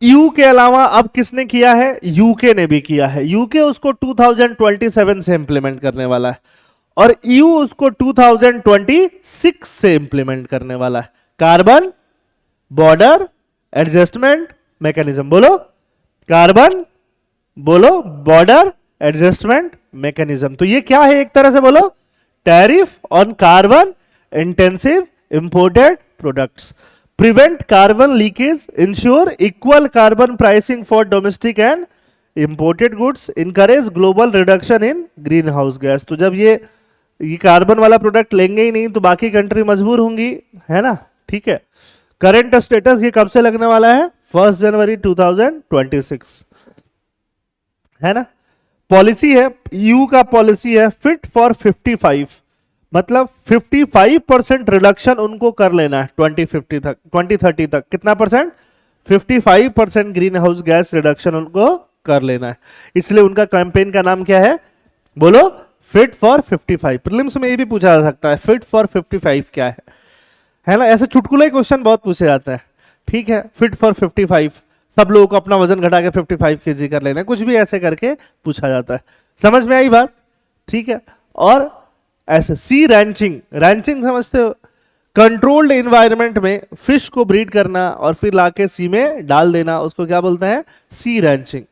यू के अलावा अब किसने किया है, यूके ने भी किया है। यूके उसको 2027 से इंप्लीमेंट करने वाला है, और यू उसको 2026 से इंप्लीमेंट करने वाला है। कार्बन बॉर्डर एडजस्टमेंट मैकेनिज्म, बोलो कार्बन, बोलो बॉर्डर एडजस्टमेंट मैकेनिज्म। तो ये क्या है, एक तरह से बोलो tariff on carbon intensive imported products, prevent carbon leakage, ensure equal carbon pricing for domestic and imported goods, encourage global reduction in green house gas. तो जब ये कार्बन वाला प्रोडक्ट लेंगे ही नहीं तो बाकी कंट्री मजबूर होंगी, है ना, ठीक है। करंट स्टेटस ये कब से लगने वाला है, 1 जनवरी 2026, है ना। पॉलिसी है, ईयू का पॉलिसी है फिट फॉर 55, मतलब 55% रिडक्शन उनको कर लेना है 2050 तक, 2030 तक। कितना percent, 55% green house gas reduction उनको कर लेना है। इसलिए उनका कैंपेन का नाम क्या है, बोलो फिट फॉर 55। प्रीलिम्स में ये भी पूछा जा सकता है फिट फॉर 55 क्या है ना। ऐसे चुटकुले क्वेश्चन बहुत पूछे जाते हैं, ठीक है। फिट फॉर 55, सब लोगों को अपना वजन घटा के 55 केजी कर लेना है, कुछ भी ऐसे करके पूछा जाता है। समझ में आई बात, ठीक है। और ऐसे सी रैंचिंग, रैंचिंग समझते हो, कंट्रोल्ड एनवायरनमेंट में फिश को ब्रीड करना और फिर लाके सी में डाल देना, उसको क्या बोलते हैं, सी रैंचिंग,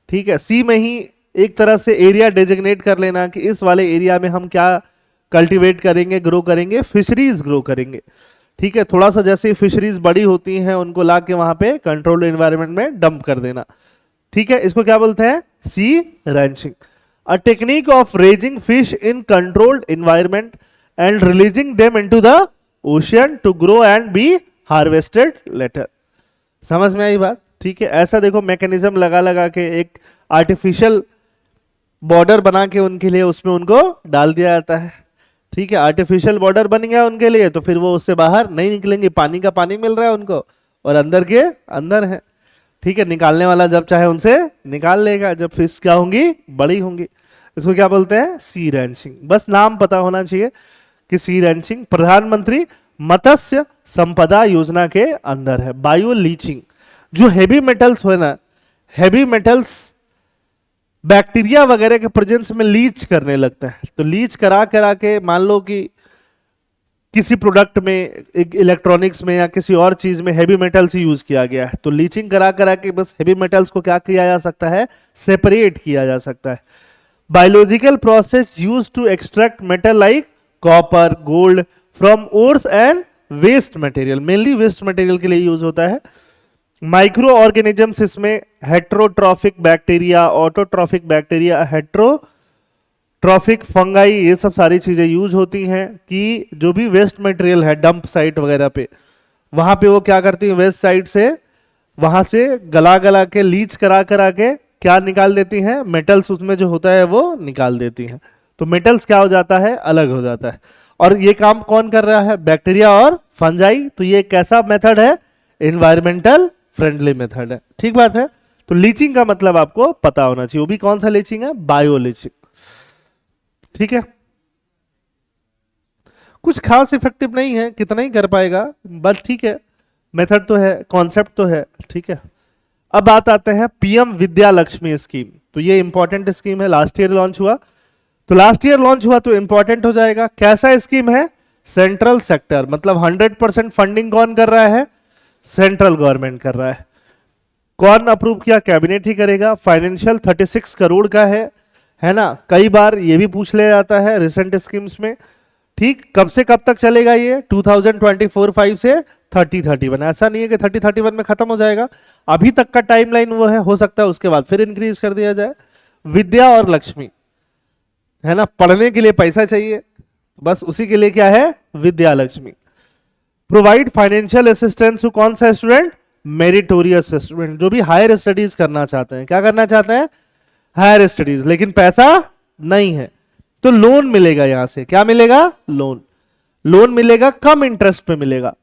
ठीक है। सी में ही एक तरह से एरिया डेजिग्नेट कर लेना कि इस वाले एरिया में हम क्या कल्टीवेट करेंगे, ग्रो करेंगे, फिशरीज ग्रो करेंगे, ठीक है। थोड़ा सा जैसे फिशरीज बड़ी होती हैं उनको ला के वहां पे कंट्रोल्ड एनवायरनमेंट में डंप कर देना, ठीक है। इसको क्या बोलते हैं, sea ranching. A technique of raising fish in controlled environment and releasing them into the ocean to grow and be harvested later. समझ में आई बात, ठीक है। ऐसा देखो मैकेनिज्म लगा लगा के एक आर्टिफिशियल बॉर्डर बना के उनके लिए उसमें उनको डाल दिया जाता है, ठीक है। आर्टिफिशियल बॉर्डर बन गया उनके लिए तो फिर वो उससे बाहर नहीं निकलेंगे, पानी का पानी मिल रहा है उनको और अंदर के अंदर है, ठीक है। निकालने वाला जब चाहे उनसे निकाल लेगा जब फिश क्या होंगी, बड़ी होंगी। इसको क्या बोलते हैं, सी रैंचिंग। बस नाम पता होना चाहिए कि सी रैंचिंग प्रधानमंत्री मत्स्य संपदा योजना के अंदर है। बायो लीचिंग, जो हेवी मेटल्स हो ना, हेवी मेटल्स बैक्टीरिया वगैरह के प्रेजेंस में लीच करने लगता है, तो लीच करा करा के मान लो कि किसी प्रोडक्ट में, इलेक्ट्रॉनिक्स में या किसी और चीज में हेवी मेटल्स यूज किया गया है, तो लीचिंग करा करा के बस हेवी मेटल्स को क्या किया जा सकता है, सेपरेट किया जा सकता है। Biological process use to extract metal like copper, gold from ores and waste material, mainly waste material के लिए यूज होता है। माइक्रो ऑर्गेनिजम्स इसमें heterotrophic bacteria, autotrophic bacteria, heterotrophic fungi, ये सब सारी चीजें यूज होती हैं कि जो भी वेस्ट मटेरियल है डंप साइट वगैरह पे, वहां पे वो क्या करती है, वेस्ट साइड से वहां से गला गला के लीच करा करा के क्या निकाल देती हैं, मेटल्स उसमें जो होता है वो निकाल देती हैं। तो मेटल्स क्या हो जाता है, अलग हो जाता है। और ये काम कौन कर रहा है, बैक्टीरिया और फंजाई। तो ये कैसा मेथड है, एनवायरमेंटल फ्रेंडली मेथड है, ठीक बात है। तो लीचिंग का मतलब आपको पता होना चाहिए, वो भी कौन सा लीचिंग है, बायो लीचिंग, ठीक है। कुछ खास इफेक्टिव नहीं है, कितना ही कर पाएगा, बट ठीक है, मेथड तो है, कॉन्सेप्ट तो है, ठीक है। अब बात आते हैं पीएम विद्या लक्ष्मी स्कीम। तो ये इंपॉर्टेंट स्कीम है, लास्ट ईयर लॉन्च हुआ, तो लास्ट ईयर लॉन्च हुआ तो इंपॉर्टेंट हो जाएगा। कैसा स्कीम है, सेंट्रल सेक्टर, मतलब 100% फंडिंग कौन कर रहा है, सेंट्रल गवर्नमेंट कर रहा है। कौन अप्रूव किया, कैबिनेट ही करेगा। फाइनेंशियल 36 करोड़ का है ना। कई बार ये भी पूछ लिया जाता है रिसेंट स्कीम्स में, ठीक। कब से कब तक चलेगा ये, 2024-5 से 30-31। ऐसा नहीं है कि 30-31 में खत्म हो जाएगा, अभी तक का टाइमलाइन वो है, हो सकता है उसके बाद फिर इंक्रीज कर दिया जाए। विद्या और लक्ष्मी, है ना, पढ़ने के लिए पैसा चाहिए, बस उसी के लिए क्या है, Vidya Lakshmi. Provide financial assistance to कौन सा स्टूडेंट, मेरिटोरियस स्टूडेंट, जो भी हायर स्टडीज करना चाहते हैं। क्या करना चाहते हैं, हायर स्टडीज, लेकिन पैसा नहीं है, तो लोन मिलेगा यहां से। क्या मिलेगा, लोन। लोन मिलेगा, कम इंटरेस्ट पे मिलेगा।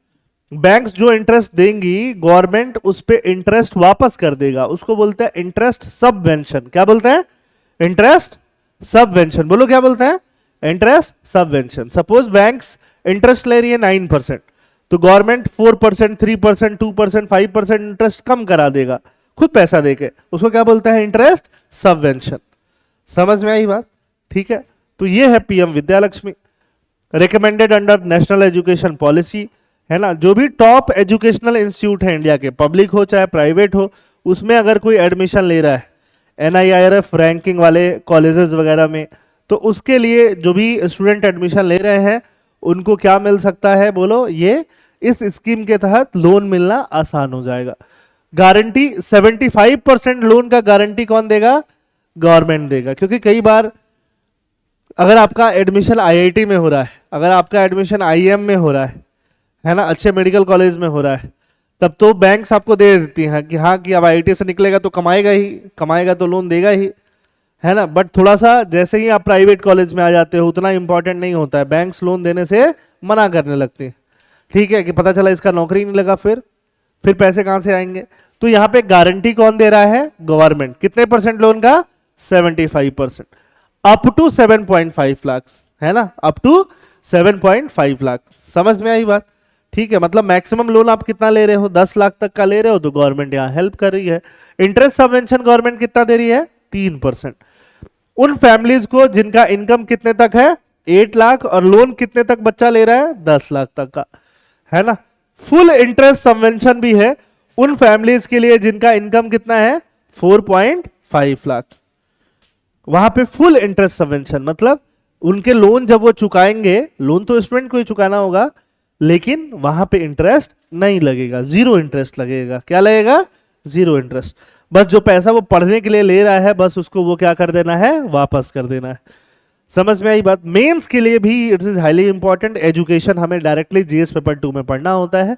बैंक्स जो इंटरेस्ट देंगी, गवर्नमेंट उस पे इंटरेस्ट वापस कर देगा, उसको बोलते हैं इंटरेस्ट सबवेंशन। क्या बोलते हैं, इंटरेस्ट सबवेंशन। बोलो क्या बोलते हैं, interest subvention. Suppose banks interest ले रही है 9%, तो गवर्नमेंट 4%, 3%, 2%, 5% इंटरेस्ट कम करा देगा खुद पैसा देके, उसको क्या बोलते हैं, इंटरेस्ट सबवेंशन। समझ में आई बात, ठीक है। तो ये है PM Vidya Lakshmi, recommended under national education policy, है ना, जो भी टॉप एजुकेशनल इंस्टीट्यूट है इंडिया के, पब्लिक हो चाहे प्राइवेट हो, उसमें अगर कोई एडमिशन ले रहा है NIRF रैंकिंग वाले कॉलेजेस वगैरह में, तो उसके लिए जो भी स्टूडेंट एडमिशन ले रहे हैं उनको क्या मिल सकता है बोलो, ये इस स्कीम के तहत लोन मिलना आसान हो जाएगा। गारंटी 75% लोन का गारंटी कौन देगा, गवर्नमेंट देगा। क्योंकि कई बार अगर आपका एडमिशन IIT में हो रहा है, अगर आपका एडमिशन IIM में हो रहा है ना, अच्छे मेडिकल कॉलेज में हो रहा है, तब तो बैंक्स आपको दे देती हैं कि हाँ कि अब IIT से निकलेगा तो कमाएगा ही, कमाएगा तो लोन देगा ही, है ना। बट थोड़ा सा जैसे ही आप प्राइवेट कॉलेज में आ जाते हो उतना इंपॉर्टेंट नहीं होता है, बैंक्स लोन देने से मना करने लगते हैं। ठीक है, कि पता चला इसका नौकरी नहीं लगा, फिर पैसे कहाँ से आएंगे। तो यहाँ पे गारंटी कौन दे रहा है, गवर्नमेंट। कितने परसेंट लोन का, 75%, अप टू 7.5 लाख, है ना, अप टू 7.5 लाख। समझ में आई बात? ठीक है, मतलब मैक्सिमम लोन आप कितना ले रहे हो, 10 लाख तक का ले रहे हो तो गवर्नमेंट यहाँ हेल्प कर रही है। इंटरेस्ट सबवेंशन गवर्नमेंट कितना दे रही है, 3%। उन फैमिलीज को जिनका इनकम कितने तक है, 8 लाख, और लोन कितने तक बच्चा ले रहा है, 10 लाख तक का, है ना। फुल इंटरेस्ट सबवेंशन भी है उन फैमिलीज के लिए जिनका इनकम कितना है, 4.5 लाख। वहां पे फुल इंटरेस्ट सबवेंशन, मतलब उनके लोन जब वो चुकाएंगे, लोन तो स्टूडेंट को ही चुकाना होगा, लेकिन वहां पे इंटरेस्ट नहीं लगेगा, जीरो इंटरेस्ट लगेगा। क्या लगेगा, जीरो इंटरेस्ट। बस जो पैसा वो पढ़ने के लिए ले रहा है, बस उसको वो क्या कर देना है, वापस कर देना है। समझ में आई बात? मेंस के लिए भी it is highly important. Education हमें डायरेक्टली GS पेपर 2 में पढ़ना होता है,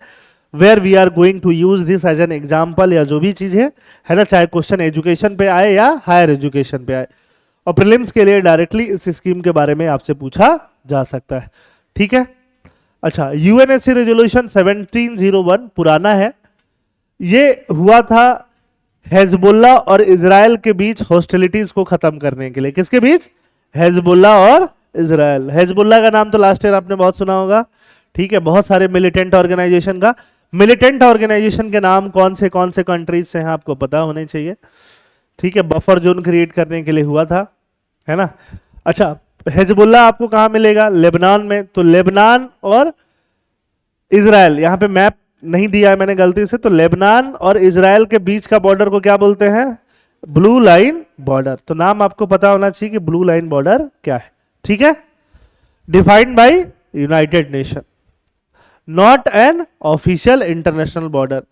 where we are going to use this as an example, या जो भी चीज है ना, चाहे क्वेश्चन एजुकेशन पे आए या हायर एजुकेशन पे आए। और प्रीलिम्स के लिए डायरेक्टली इस स्कीम के बारे में आपसे पूछा जा सकता है। ठीक है, अच्छा, UNSC रेजोल्यूशन 1701 पुराना है, ये हुआ था हेजबुल्ला और इजराइल के बीच हॉस्टिलिटीज को खत्म करने के लिए। किसके बीच, हेजबुल्ला और इजराइल। हेजबुल्ला का नाम तो लास्ट ईयर आपने बहुत सुना होगा। ठीक है, बहुत सारे मिलिटेंट ऑर्गेनाइजेशन का, मिलिटेंट ऑर्गेनाइजेशन के नाम कौन से कंट्रीज से हैं आपको पता होने चाहिए। ठीक है, बफर जोन क्रिएट करने के लिए हुआ था, है ना। अच्छा, हेजबुल्ला आपको कहां मिलेगा, लेबनान में। तो लेबनान और इजराइल, यहां पे मैप नहीं दिया है मैंने गलती से, तो लेबनान और इजराइल के बीच का बॉर्डर को क्या बोलते हैं, ब्लू लाइन बॉर्डर। तो नाम आपको पता होना चाहिए कि ब्लू लाइन बॉर्डर क्या है। ठीक है, defined by United nation, not an official international border.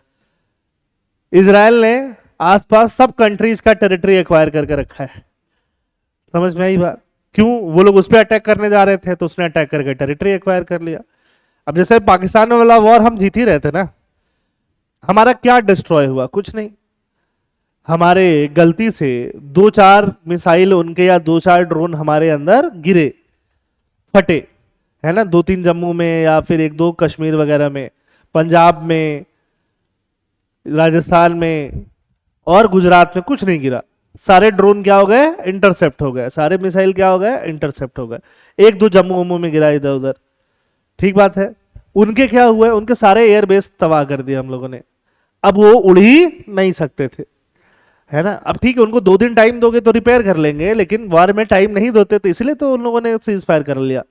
Israel ने आसपास सब कंट्रीज का टेरिटरी एक्वायर करके रखा है। समझ में आई बात? क्यों, वो लोग उस पर अटैक करने जा रहे थे तो उसने अटैक करके टेरिटरी एक्वायर कर लिया। अब जैसे पाकिस्तान वाला वॉर हम जीत ही रहे थे ना, हमारा क्या डिस्ट्रॉय हुआ, कुछ नहीं। हमारे गलती से 2-4 मिसाइल उनके या 2-4 ड्रोन हमारे अंदर गिरे, फटे, है ना, 2-3 जम्मू में या फिर 1-2 कश्मीर वगैरह में, पंजाब में, राजस्थान में और गुजरात में कुछ नहीं गिरा। सारे ड्रोन क्या हो गए, इंटरसेप्ट हो गए, सारे मिसाइल क्या हो गए, इंटरसेप्ट हो गए। 1-2 जम्मू वम्मू में गिरा इधर उधर, ठीक बात है। उनके क्या हुआ, उनके सारे एयरबेस तबाह कर दिए हम लोगों ने, अब वो उड़ ही नहीं सकते थे, है ना। अब ठीक है, उनको 2 दिन टाइम दोगे तो रिपेयर कर लेंगे, लेकिन वार में टाइम नहीं देते, तो इसलिए तो उन लोगों ने सीज फायर कर लिया।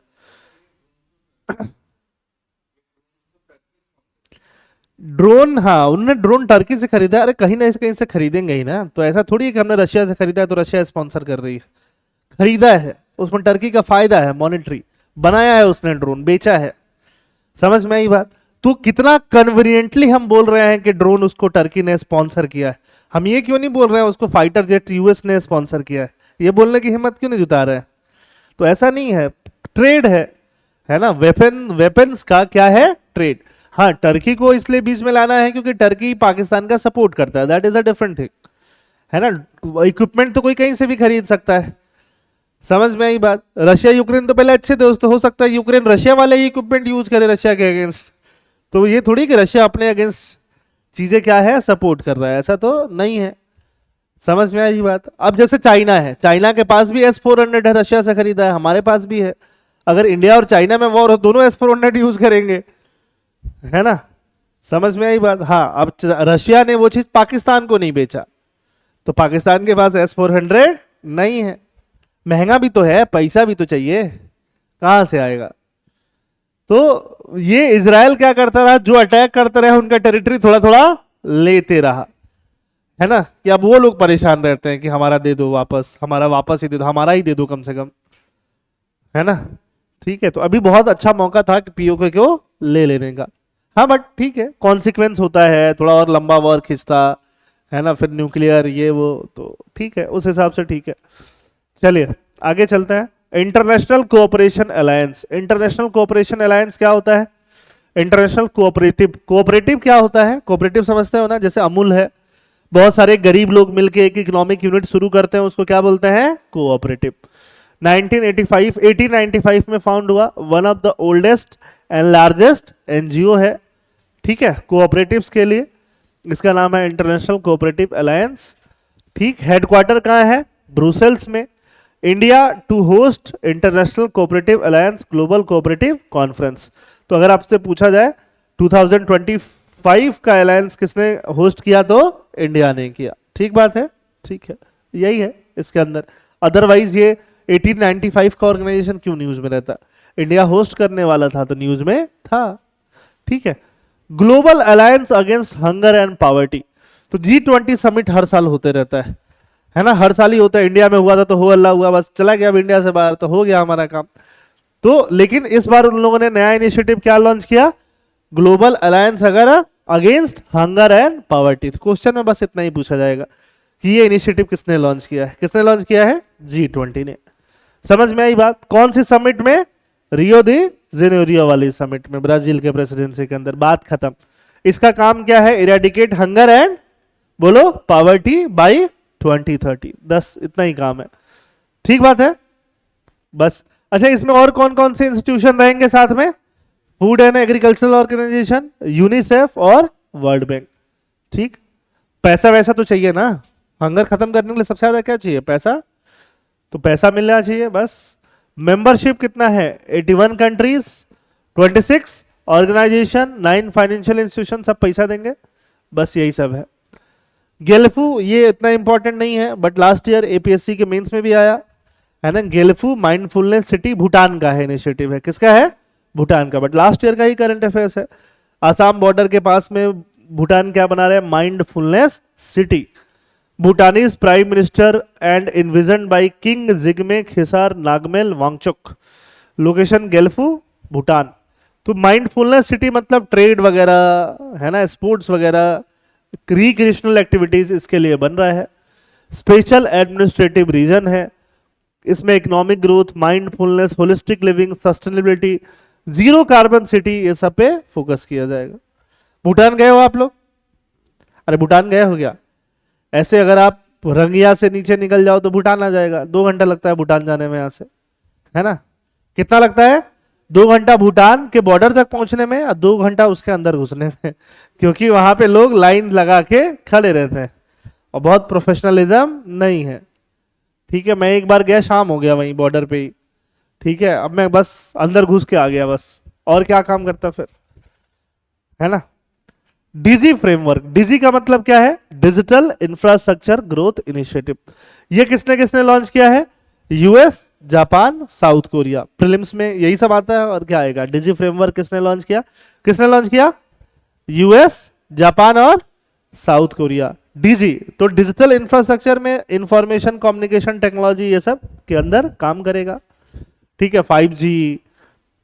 ड्रोन, हाँ, उन्होंने ड्रोन टर्की से खरीदा। अरे कहीं ना कहीं से खरीदेंगे ही ना, तो ऐसा थोड़ी है कि हमने रशिया से खरीदा है तो रशिया स्पॉन्सर कर रही है। खरीदा है, उसमें टर्की का फायदा है, मॉनेटरी बनाया है उसने, ड्रोन बेचा है। समझ में आई बात? तो कितना कन्वीनियंटली हम बोल रहे हैं कि ड्रोन उसको टर्की ने स्पॉन्सर किया है। हम ये क्यों नहीं बोल रहे हैं उसको फाइटर जेट US ने स्पॉन्सर किया है, ये बोलने की हिम्मत क्यों नहीं जुटा रहे हैं? तो ऐसा नहीं है, ट्रेड है ना। वेपन्स का क्या है, ट्रेड। हाँ, टर्की को इसलिए बीच में लाना है क्योंकि टर्की पाकिस्तान का सपोर्ट करता है, that is a different thing, है ना। इक्विपमेंट तो कोई कहीं से भी खरीद सकता है। समझ में आई बात? रशिया यूक्रेन तो पहले अच्छे दोस्त, हो सकता है यूक्रेन रशिया वाले ही इक्विपमेंट यूज करे रशिया के अगेंस्ट। तो ये थोड़ी कि रशिया अपने अगेंस्ट चीजें क्या है, सपोर्ट कर रहा है, ऐसा तो नहीं है। समझ में आई बात? अब जैसे चाइना है, चाइना के पास भी S-400 है, रशिया से खरीदा है, हमारे पास भी है। अगर इंडिया और चाइना में वॉर हो, दोनों S-400 यूज करेंगे, है ना। समझ में आई बात? हाँ, अब रशिया ने वो चीज पाकिस्तान को नहीं बेचा, तो पाकिस्तान के पास S-400 नहीं है। महंगा भी तो है, पैसा भी तो चाहिए, कहां से आएगा? तो ये इजराइल क्या करता रहा, जो अटैक करते रहे उनका टेरिटरी थोड़ा थोड़ा लेते रहा, है ना, कि अब वो लोग परेशान रहते हैं कि हमारा दे दो वापस, हमारा वापस ही दे दो, हमारा ही दे दो कम से कम, है ना। ठीक है, तो अभी बहुत अच्छा मौका था कि पीओके को ले लेने का। हाँ बट ठीक है, कॉन्सिक्वेंस होता है, थोड़ा और लंबा वॉर खिंचता है ना, फिर न्यूक्लियर ये वो, तो ठीक है, उस हिसाब से ठीक है। चलिए आगे चलते हैं। International cooperation alliance. International cooperation alliance क्या होता है? International cooperative. कोऑपरेटिव क्या होता है? कोऑपरेटिव समझते हो ना, जैसे अमूल है, बहुत सारे गरीब लोग मिलके एक इकोनॉमिक यूनिट शुरू करते हैं, उसको क्या बोलते हैं? कोऑपरेटिव। 1895 में फाउंड हुआ, one of the oldest and largest NGO है, ठीक है, कोऑपरेटिव्स के लिए। इसका नाम है इंटरनेशनल कोऑपरेटिव अलायंस। ठीक, हेडक्वार्टर कहाँ है? ब्रुसेल्स में। India to host international cooperative alliance global cooperative conference. तो अगर आपसे पूछा जाए 2025 का अलायंस किसने होस्ट किया, तो इंडिया ने किया। ठीक बात है, ठीक है, यही है इसके अंदर। अदरवाइज ये 1895 का ऑर्गेनाइजेशन क्यों न्यूज में रहता? इंडिया होस्ट करने वाला था तो न्यूज में था। ठीक है, global alliance against hunger and poverty. तो G20 समिट हर साल होते रहता है ना, हर साल ही होता है। इंडिया में हुआ था तो हो अल्लाह हुआ, बस चला गया अब इंडिया से बाहर तो हो गया हमारा काम। तो लेकिन इस बार उन लोगों ने नया इनिशिएटिव क्या लॉन्च किया? Global alliance against hunger and poverty. तो क्वेश्चन में बस इतना ही पूछा जाएगा कि ये इनिशिएटिव किसने लॉन्च किया है? किसने लॉन्च किया है? G20 ने। समझ में आई बात? कौन सी समिट में? रियो दी जेनेरियो वाली समिट में, ब्राजील के प्रेसिडेंसी के अंदर। बात खत्म। इसका काम क्या है? इरेडिकेट हंगर एंड बोलो पॉवर्टी बाय 2030। बस इतना ही काम है। ठीक बात है, बस। अच्छा, इसमें और कौन कौन से इंस्टीट्यूशन रहेंगे साथ में? Food and agricultural organisation, UNICEF और वर्ल्ड बैंक। ठीक, पैसा वैसा तो चाहिए ना, हंगर खत्म करने के लिए सबसे ज्यादा क्या चाहिए? पैसा। तो पैसा मिलना चाहिए बस। मेंबरशिप कितना है? 81 कंट्रीज, 26 ऑर्गेनाइजेशन, 9 फाइनेंशियल इंस्टीट्यूशन, सब पैसा देंगे, बस यही सब है। गेल्फू ये इतना इंपॉर्टेंट नहीं है, बट लास्ट ईयर एपीएससी के मेंस में भी आया है ना। गेल्फू माइंडफुलनेस सिटी भूटान का है, इनिशिएटिव है। किसका है? भूटान का, बट लास्ट ईयर का ही करंट अफेयर्स है। आसाम बॉर्डर के पास में भूटान क्या बना रहे हैं? Mindfulness city. Bhutanese prime minister and envision by king Jigme Khesar Namgyel Wangchuck. Location Gelephu, Bhutan. तो माइंडफुलनेस सिटी मतलब ट्रेड वगैरह है ना, स्पोर्ट्स वगैरह, रिक्रिएशनल एक्टिविटीज इसके लिए बन रहा है। स्पेशल एडमिनिस्ट्रेटिव रीजन है, इसमें economic growth, mindfulness, holistic living, sustainability, zero carbon city, ये सब पे फोकस किया जाएगा। भूटान गए हो आप लोग? अरे भूटान गए हो क्या? ऐसे अगर आप रंगिया से नीचे निकल जाओ तो भूटान आ जाएगा। 2 घंटा लगता है भूटान जाने में यहाँ से, है ना। कितना लगता है? 2 घंटा भूटान के बॉर्डर तक पहुंचने में और 2 घंटा उसके अंदर घुसने में, क्योंकि वहां पे लोग लाइन लगा के खड़े रहते हैं और बहुत प्रोफेशनलिज्म नहीं है। ठीक है, मैं एक बार गया, शाम हो गया वहीं बॉर्डर पे ही। ठीक है, अब मैं बस अंदर घुस के आ गया, बस और क्या काम करता फिर, है ना। DG framework. डीजी का मतलब क्या है? Digital infrastructure growth initiative. ये किसने किसने लॉन्च किया है? US, Japan, south Korea. Prelims में यही सब आता है और क्या आएगा? डीजी फ्रेमवर्क किसने लॉन्च किया? किसने लॉन्च किया? यूएस, जापान और साउथ कोरिया। डीजी तो डिजिटल इंफ्रास्ट्रक्चर में इंफॉर्मेशन कम्युनिकेशन टेक्नोलॉजी ये सब के अंदर काम करेगा। ठीक है, 5G,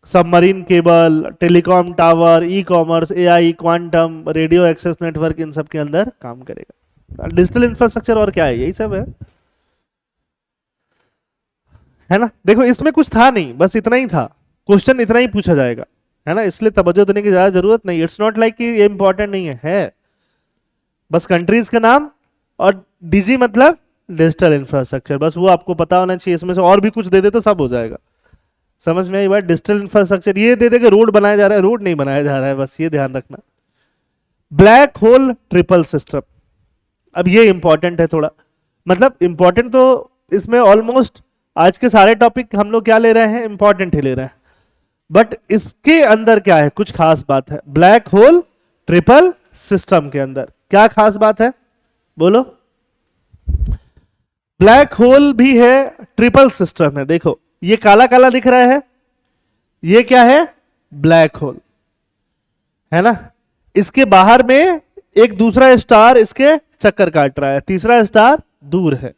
submarine cable, telecom tower, e commerce, AI, quantum, radio access network, इन सब के अंदर काम करेगा। डिजिटल इंफ्रास्ट्रक्चर और क्या है? यही सब है ना। देखो इसमें कुछ था नहीं, बस इतना ही था, क्वेश्चन इतना ही पूछा जाएगा, है ना, इसलिए तवज्जो देने की ज्यादा जरूरत नहीं। इट्स नॉट लाइक कि ये इंपॉर्टेंट नहीं है बस कंट्रीज का नाम और डीजी मतलब डिजिटल इंफ्रास्ट्रक्चर, बस वो आपको पता होना चाहिए। इसमें से और भी कुछ दे दे तो सब हो जाएगा। समझ में आई बात? डिजिटल इंफ्रास्ट्रक्चर ये दे दे कि रोड बनाया जा रहा है, रोड नहीं बनाया जा रहा है, बस ये ध्यान रखना। ब्लैक होल ट्रिपल सिस्टम, अब ये इंपॉर्टेंट है थोड़ा, मतलब इंपॉर्टेंट तो इसमें ऑलमोस्ट आज के सारे टॉपिक हम लोग क्या ले रहे हैं? इंपॉर्टेंट ही ले रहे हैं, बट इसके अंदर क्या है? कुछ खास बात है। ब्लैक होल ट्रिपल सिस्टम के अंदर क्या खास बात है? बोलो। ब्लैक होल भी है, ट्रिपल सिस्टम है। देखो ये काला काला दिख रहा है, ये क्या है? ब्लैक होल, है ना। इसके बाहर में एक दूसरा स्टार इसके चक्कर काट रहा है, तीसरा स्टार दूर है।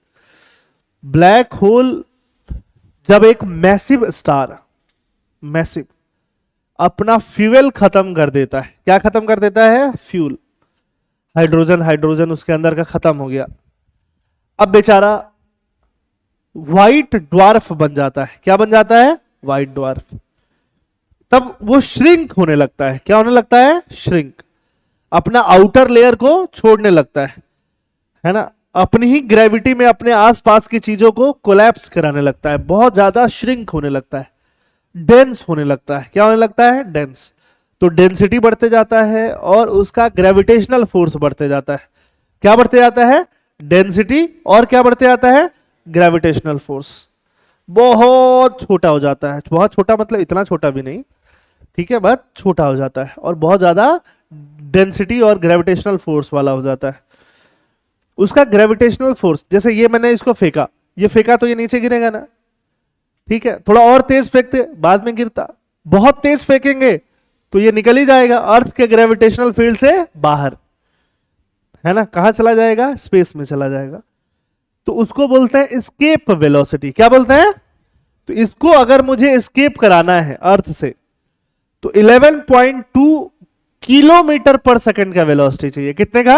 ब्लैक होल जब एक मैसिव स्टार, मैसिव, अपना फ्यूल खत्म कर देता है, क्या खत्म कर देता है? फ्यूल, हाइड्रोजन, हाइड्रोजन उसके अंदर का खत्म हो गया। अब बेचारा व्हाइट ड्वार्फ बन जाता है। क्या बन जाता है? White dwarf. तब वो श्रिंक होने लगता है। क्या होने लगता है? श्रिंक, अपना आउटर लेयर को छोड़ने लगता है ना। अपनी ही ग्रेविटी में अपने आसपास की चीजों को कोलैप्स कराने लगता है, बहुत ज्यादा श्रिंक होने लगता है, डेंस होने लगता है। क्या होने लगता है? डेंस। तो डेंसिटी बढ़ते जाता है और उसका ग्रेविटेशनल फोर्स बढ़ते जाता है। क्या बढ़ते जाता है? डेंसिटी, और क्या बढ़ते जाता है? Gravitational force. बहुत छोटा हो जाता है, बहुत छोटा मतलब इतना छोटा भी नहीं, ठीक है, बहुत छोटा हो जाता है और बहुत ज्यादा डेंसिटी और ग्रेविटेशनल फोर्स वाला हो जाता है। उसका ग्रेविटेशनल फोर्स, जैसे ये मैंने इसको फेंका, ये फेंका तो ये नीचे गिरेगा ना, ठीक है। थोड़ा और तेज फेंकते, बाद में गिरता। बहुत तेज फेंकेंगे तो ये निकल ही जाएगा अर्थ के ग्रेविटेशनल फील्ड से बाहर, है ना। कहां चला जाएगा? स्पेस में चला जाएगा। तो उसको बोलते हैं एस्केप वेलोसिटी। क्या बोलते हैं? तो इसको अगर मुझे एस्केप कराना है अर्थ से, तो 11.2 किलोमीटर पर सेकंड का वेलोसिटी चाहिए। कितने का?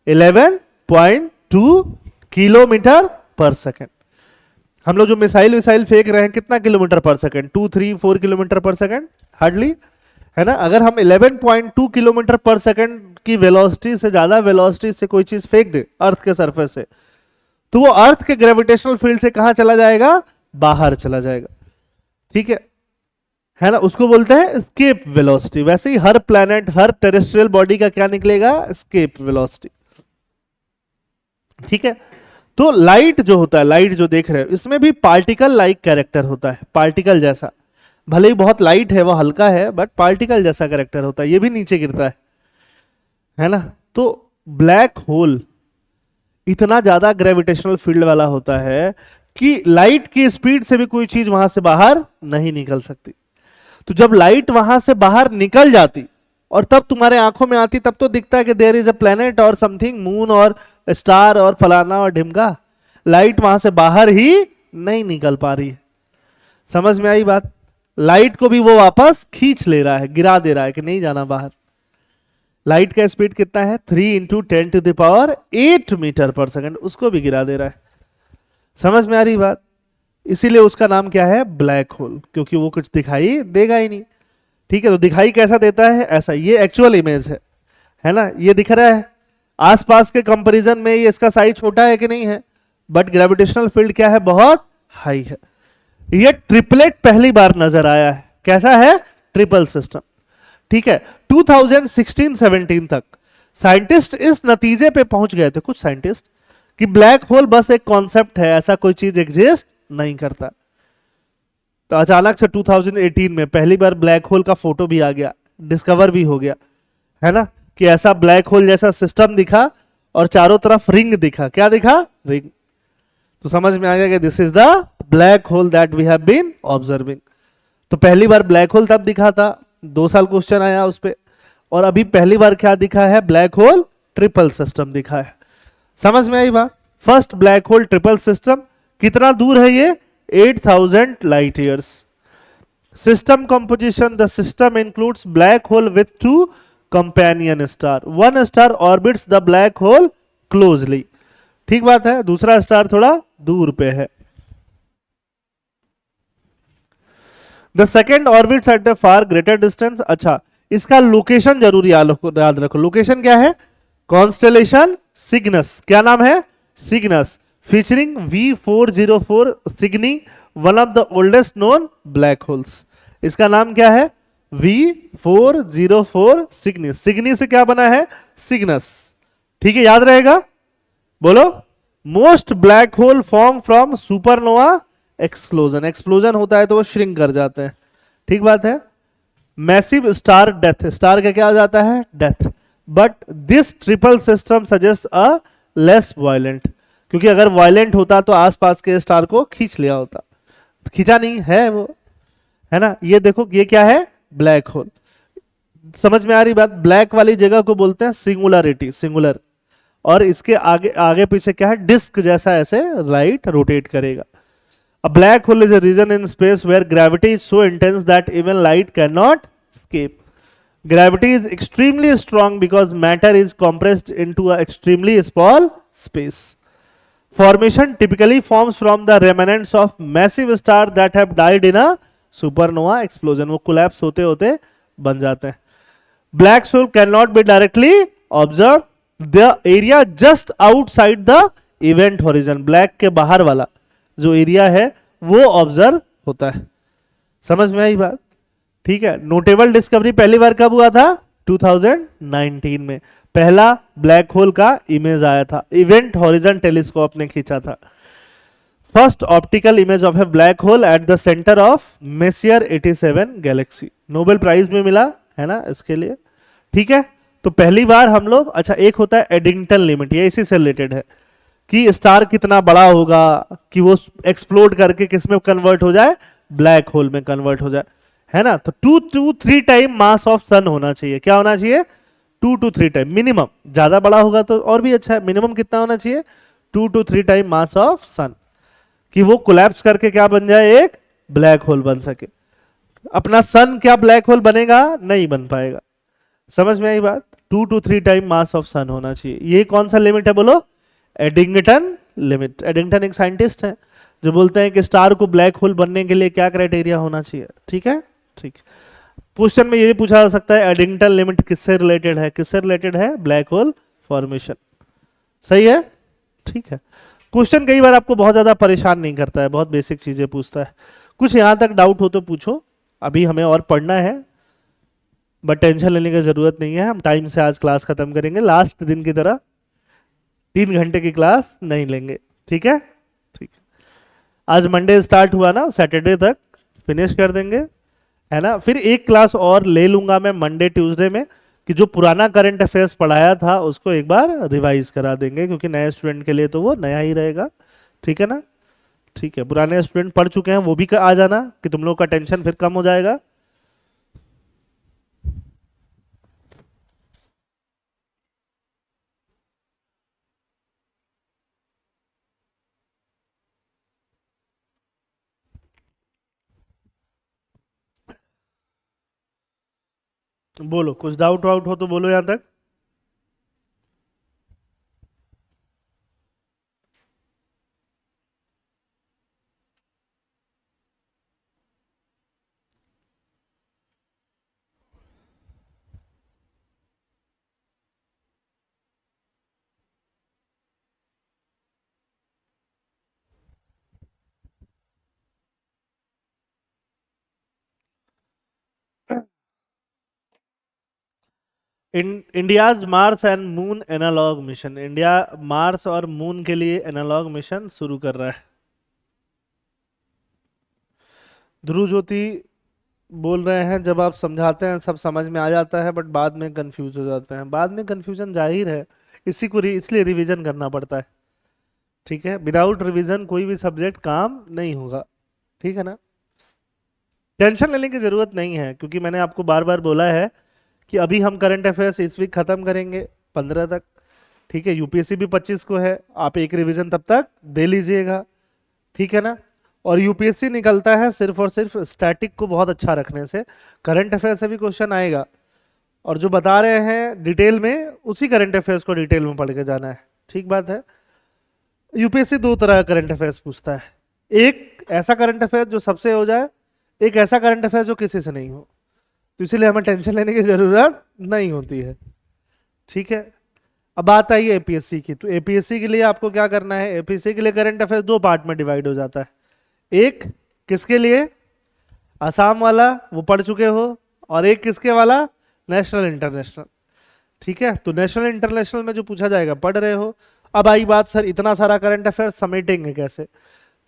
11.2 किलोमीटर पर सेकंड। हम लोग जो मिसाइल विसाइल फेंक रहे हैं, कितना किलोमीटर पर सेकंड? 2, 3, 4 किलोमीटर पर सेकंड, हार्डली, है ना। अगर हम 11.2 किलोमीटर पर सेकंड की वेलोसिटी से ज्यादा वेलोसिटी से कोई चीज फेंक दे अर्थ के सरफेस से, तो वो अर्थ के ग्रेविटेशनल फील्ड से कहां चला जाएगा? बाहर चला जाएगा, ठीक है ना। उसको बोलते हैं एस्केप वेलोसिटी। वैसे ही हर प्लैनेट, हर टेरेस्ट्रियल बॉडी का क्या निकलेगा? एस्केप वेलोसिटी, ठीक है। तो लाइट जो होता है, लाइट जो देख रहे हो, इसमें भी पार्टिकल लाइक कैरेक्टर होता है, पार्टिकल जैसा। भले ही बहुत लाइट है, वो हल्का है, बट पार्टिकल जैसा कैरेक्टर होता है। ये भी नीचे गिरता है ना। तो ब्लैक होल इतना ज्यादा ग्रेविटेशनल फील्ड वाला होता है कि लाइट की स्पीड से भी कोई चीज वहां से बाहर नहीं निकल सकती। तो जब लाइट वहां से बाहर निकल जाती और तब तुम्हारे आंखों में आती, तब तो दिखता है कि देयर इज अ प्लेनेट और समथिंग, मून और स्टार और फलाना और ढिमका। लाइट वहां से बाहर ही नहीं निकल पा रही है। समझ में आई बात? लाइट को भी वो वापस खींच ले रहा है, गिरा दे रहा है कि नहीं जाना बाहर। लाइट का स्पीड कितना है? 3 × 10⁸ मीटर पर सेकंड, उसको भी गिरा दे रहा है। समझ में आ रही बात? इसीलिए उसका नाम क्या है? ब्लैक होल, क्योंकि वो कुछ दिखाई देगा ही नहीं, ठीक है। तो दिखाई कैसा देता है? ऐसा। ये एक्चुअल इमेज है ना। ये दिख रहा है आसपास के कंपैरिजन में, ये इसका साइज छोटा है कि नहीं है, बट ग्रेविटेशनल फील्ड क्या है? बहुत हाई है। ये ट्रिपलेट पहली बार नजर आया है। कैसा है? ट्रिपल सिस्टम, ठीक है। 2016-17 तक साइंटिस्ट इस नतीजे पे पहुंच गए थे, कुछ साइंटिस्ट, कि ब्लैक होल बस एक कॉन्सेप्ट है, ऐसा कोई चीज एग्जिस्ट नहीं करता। तो अचानक से 2018 में पहली बार ब्लैक होल का फोटो भी आ गया, डिस्कवर भी हो गया, है ना, कि ऐसा ब्लैक होल जैसा सिस्टम दिखा और चारों तरफ रिंग दिखा। क्या दिखा? रिंग। तो समझ में आ गया कि this is the black hole that we have been observing. तो पहली बार ब्लैक होल तब दिखा था, 2 साल क्वेश्चन आया उस पे, और अभी पहली बार क्या दिखा है? ब्लैक होल ट्रिपल सिस्टम दिखा है। समझ में आई बात? First black hole triple system. कितना दूर है ये? 8000 light years. System composition, the system includes black hole with 2 companion star, 1 star orbits the black hole closely. ठीक बात है, दूसरा स्टार थोड़ा दूर पे है। The second orbits at the far greater distance. अच्छा, इसका लोकेशन जरूर याद रखो। लोकेशन क्या है? Constellation Cygnus. क्या नाम है? Cygnus, featuring V404 Cygni, one of the oldest known black holes. इसका नाम क्या है? V404 सिग्नी। सिग्नी से क्या बना है? सिग्नस। ठीक है, याद रहेगा। बोलो। Most black hole form from supernova explosion. Explosion होता है तो वो श्रिंक कर जाते हैं। ठीक बात है। मैसिव स्टार डेथ, स्टार का क्या हो जाता है? Death. But this triple system suggest a less violent, क्योंकि अगर वायलेंट होता तो आसपास के स्टार को खींच लिया होता, खींचा नहीं है वो, है ना। ये देखो, ये क्या है? Black hole. समझ में आ रही बात? ब्लैक वाली जगह को बोलते हैं सिंगुलरिटी, सिंगुलर। और इसके आगे आगे पीछे क्या है, डिस्क जैसा ऐसे राइट रोटेट करेगा। A black hole is a region in space where gravity is so intense that even light cannot escape. Gravity is extremely strong because matter is compressed into a extremely small space. Formation typically forms from the remnants of massive stars that have died in a supernova explosion. वो collapse होते होते बन जाते हैं। Black hole cannot be directly observed. The area just outside the event horizon, black के बाहर वाला जो एरिया है वो ऑब्जर्व होता है। समझ में आई बात? ठीक है। नोटेबल डिस्कवरी पहली बार कब हुआ था? 2019 में पहला ब्लैक होल का इमेज आया था, इवेंट हॉरिजन टेलीस्कोप ने खींचा था। First optical image of a black hole at the centre of Messier 87 galaxy, Nobel prize में मिला है ना इसके लिए। ठीक है, तो पहली बार हम लोग, अच्छा एक होता है एडिंगटन लिमिट, ये इसी से रिलेटेड है कि स्टार कितना बड़ा होगा कि वो एक्सप्लोड करके किस में कन्वर्ट हो जाए, ब्लैक होल में कन्वर्ट हो जाए, है ना। तो 2 to 3 टाइम मास ऑफ सन होना चाहिए। क्या होना चाहिए? 2 to 3 टाइम मिनिमम। ज्यादा बड़ा होगा तो और भी अच्छा है, मिनिमम कितना होना चाहिए? 2 to 3 टाइम मास ऑफ सन, कि वो कोलैप्स करके क्या बन जाए, एक ब्लैक होल बन सके। अपना सन क्या ब्लैक होल बनेगा? नहीं बन पाएगा। समझ में आई बात? 2 to 3 टाइम मास ऑफ सन होना चाहिए। ये कौन सा लिमिट है बोलो? Eddington limit. एडिंगटन एक साइंटिस्ट है जो बोलते हैं कि स्टार को ब्लैक होल बनने के लिए क्या क्राइटेरिया होना चाहिए। ठीक है, ठीक। क्वेश्चन में ये भी पूछा जा सकता है एडिंगटन लिमिट किससे रिलेटेड है? किससे रिलेटेड है? Black hole formation. सही है, ठीक है। क्वेश्चन कई बार आपको बहुत ज्यादा परेशान नहीं करता है, बहुत बेसिक चीजें पूछता है। कुछ यहां तक डाउट हो तो पूछो, अभी हमें और पढ़ना है, बट टेंशन लेने की जरूरत नहीं है। हम टाइम से आज क्लास खत्म करेंगे, लास्ट दिन की तरह 3 घंटे की क्लास नहीं लेंगे। ठीक है, ठीक। आज मंडे स्टार्ट हुआ ना, सैटरडे तक फिनिश कर देंगे, है ना। फिर एक क्लास और ले लूंगा मैं मंडे ट्यूसडे में, कि जो पुराना करंट अफेयर्स पढ़ाया था उसको एक बार रिवाइज करा देंगे, क्योंकि नए स्टूडेंट के लिए तो वो नया ही रहेगा। ठीक है ना, ठीक है। पुराने स्टूडेंट पढ़ चुके हैं वो भी आ जाना, कि तुम लोग का टेंशन फिर कम हो जाएगा। बोलो, कुछ डाउट वाउट हो तो बोलो यहां तक। India's Mars and moon analogue mission, India Mars और मून के लिए एनालॉग मिशन शुरू कर रहा है। ध्रुव ज्योति बोल रहे हैं, जब आप समझाते हैं सब समझ में आ जाता है, बट बाद में कंफ्यूज हो जाते हैं। बाद में कंफ्यूजन जाहिर है, इसी को इसलिए रिवीजन करना पड़ता है। ठीक है, विदाउट रिवीजन कोई भी सब्जेक्ट काम नहीं होगा। ठीक है ना, टेंशन लेने की जरूरत नहीं है, क्योंकि मैंने आपको बार बार बोला है कि अभी हम करंट अफेयर्स इस वीक खत्म करेंगे 15 तक। ठीक है, यूपीएससी भी 25 को है, आप एक रिवीजन तब तक दे लीजिएगा। ठीक है ना, और यूपीएससी निकलता है सिर्फ और सिर्फ स्टैटिक को बहुत अच्छा रखने से। करंट अफेयर से भी क्वेश्चन आएगा, और जो बता रहे हैं डिटेल में, उसी करंट अफेयर्स को डिटेल में पढ़ के जाना है। ठीक बात है। यूपीएससी 2 तरह का करंट अफेयर्स पूछता है, एक ऐसा करंट अफेयर जो सबसे हो जाए, एक ऐसा करंट अफेयर जो किसी से नहीं हो। तो इसीलिए हमें टेंशन लेने की जरूरत नहीं होती है। ठीक है, अब बात आई एपीएससी की। तो एपीएससी के लिए आपको क्या करना है? एपीएससी के लिए करंट अफेयर 2 पार्ट में डिवाइड हो जाता है। एक किसके लिए? आसाम वाला, वो पढ़ चुके हो। और एक किसके वाला? National international. ठीक है, तो नेशनल इंटरनेशनल में जो पूछा जाएगा पढ़ रहे हो। अब आई बात, सर इतना सारा करंट अफेयर समेटेंगे कैसे?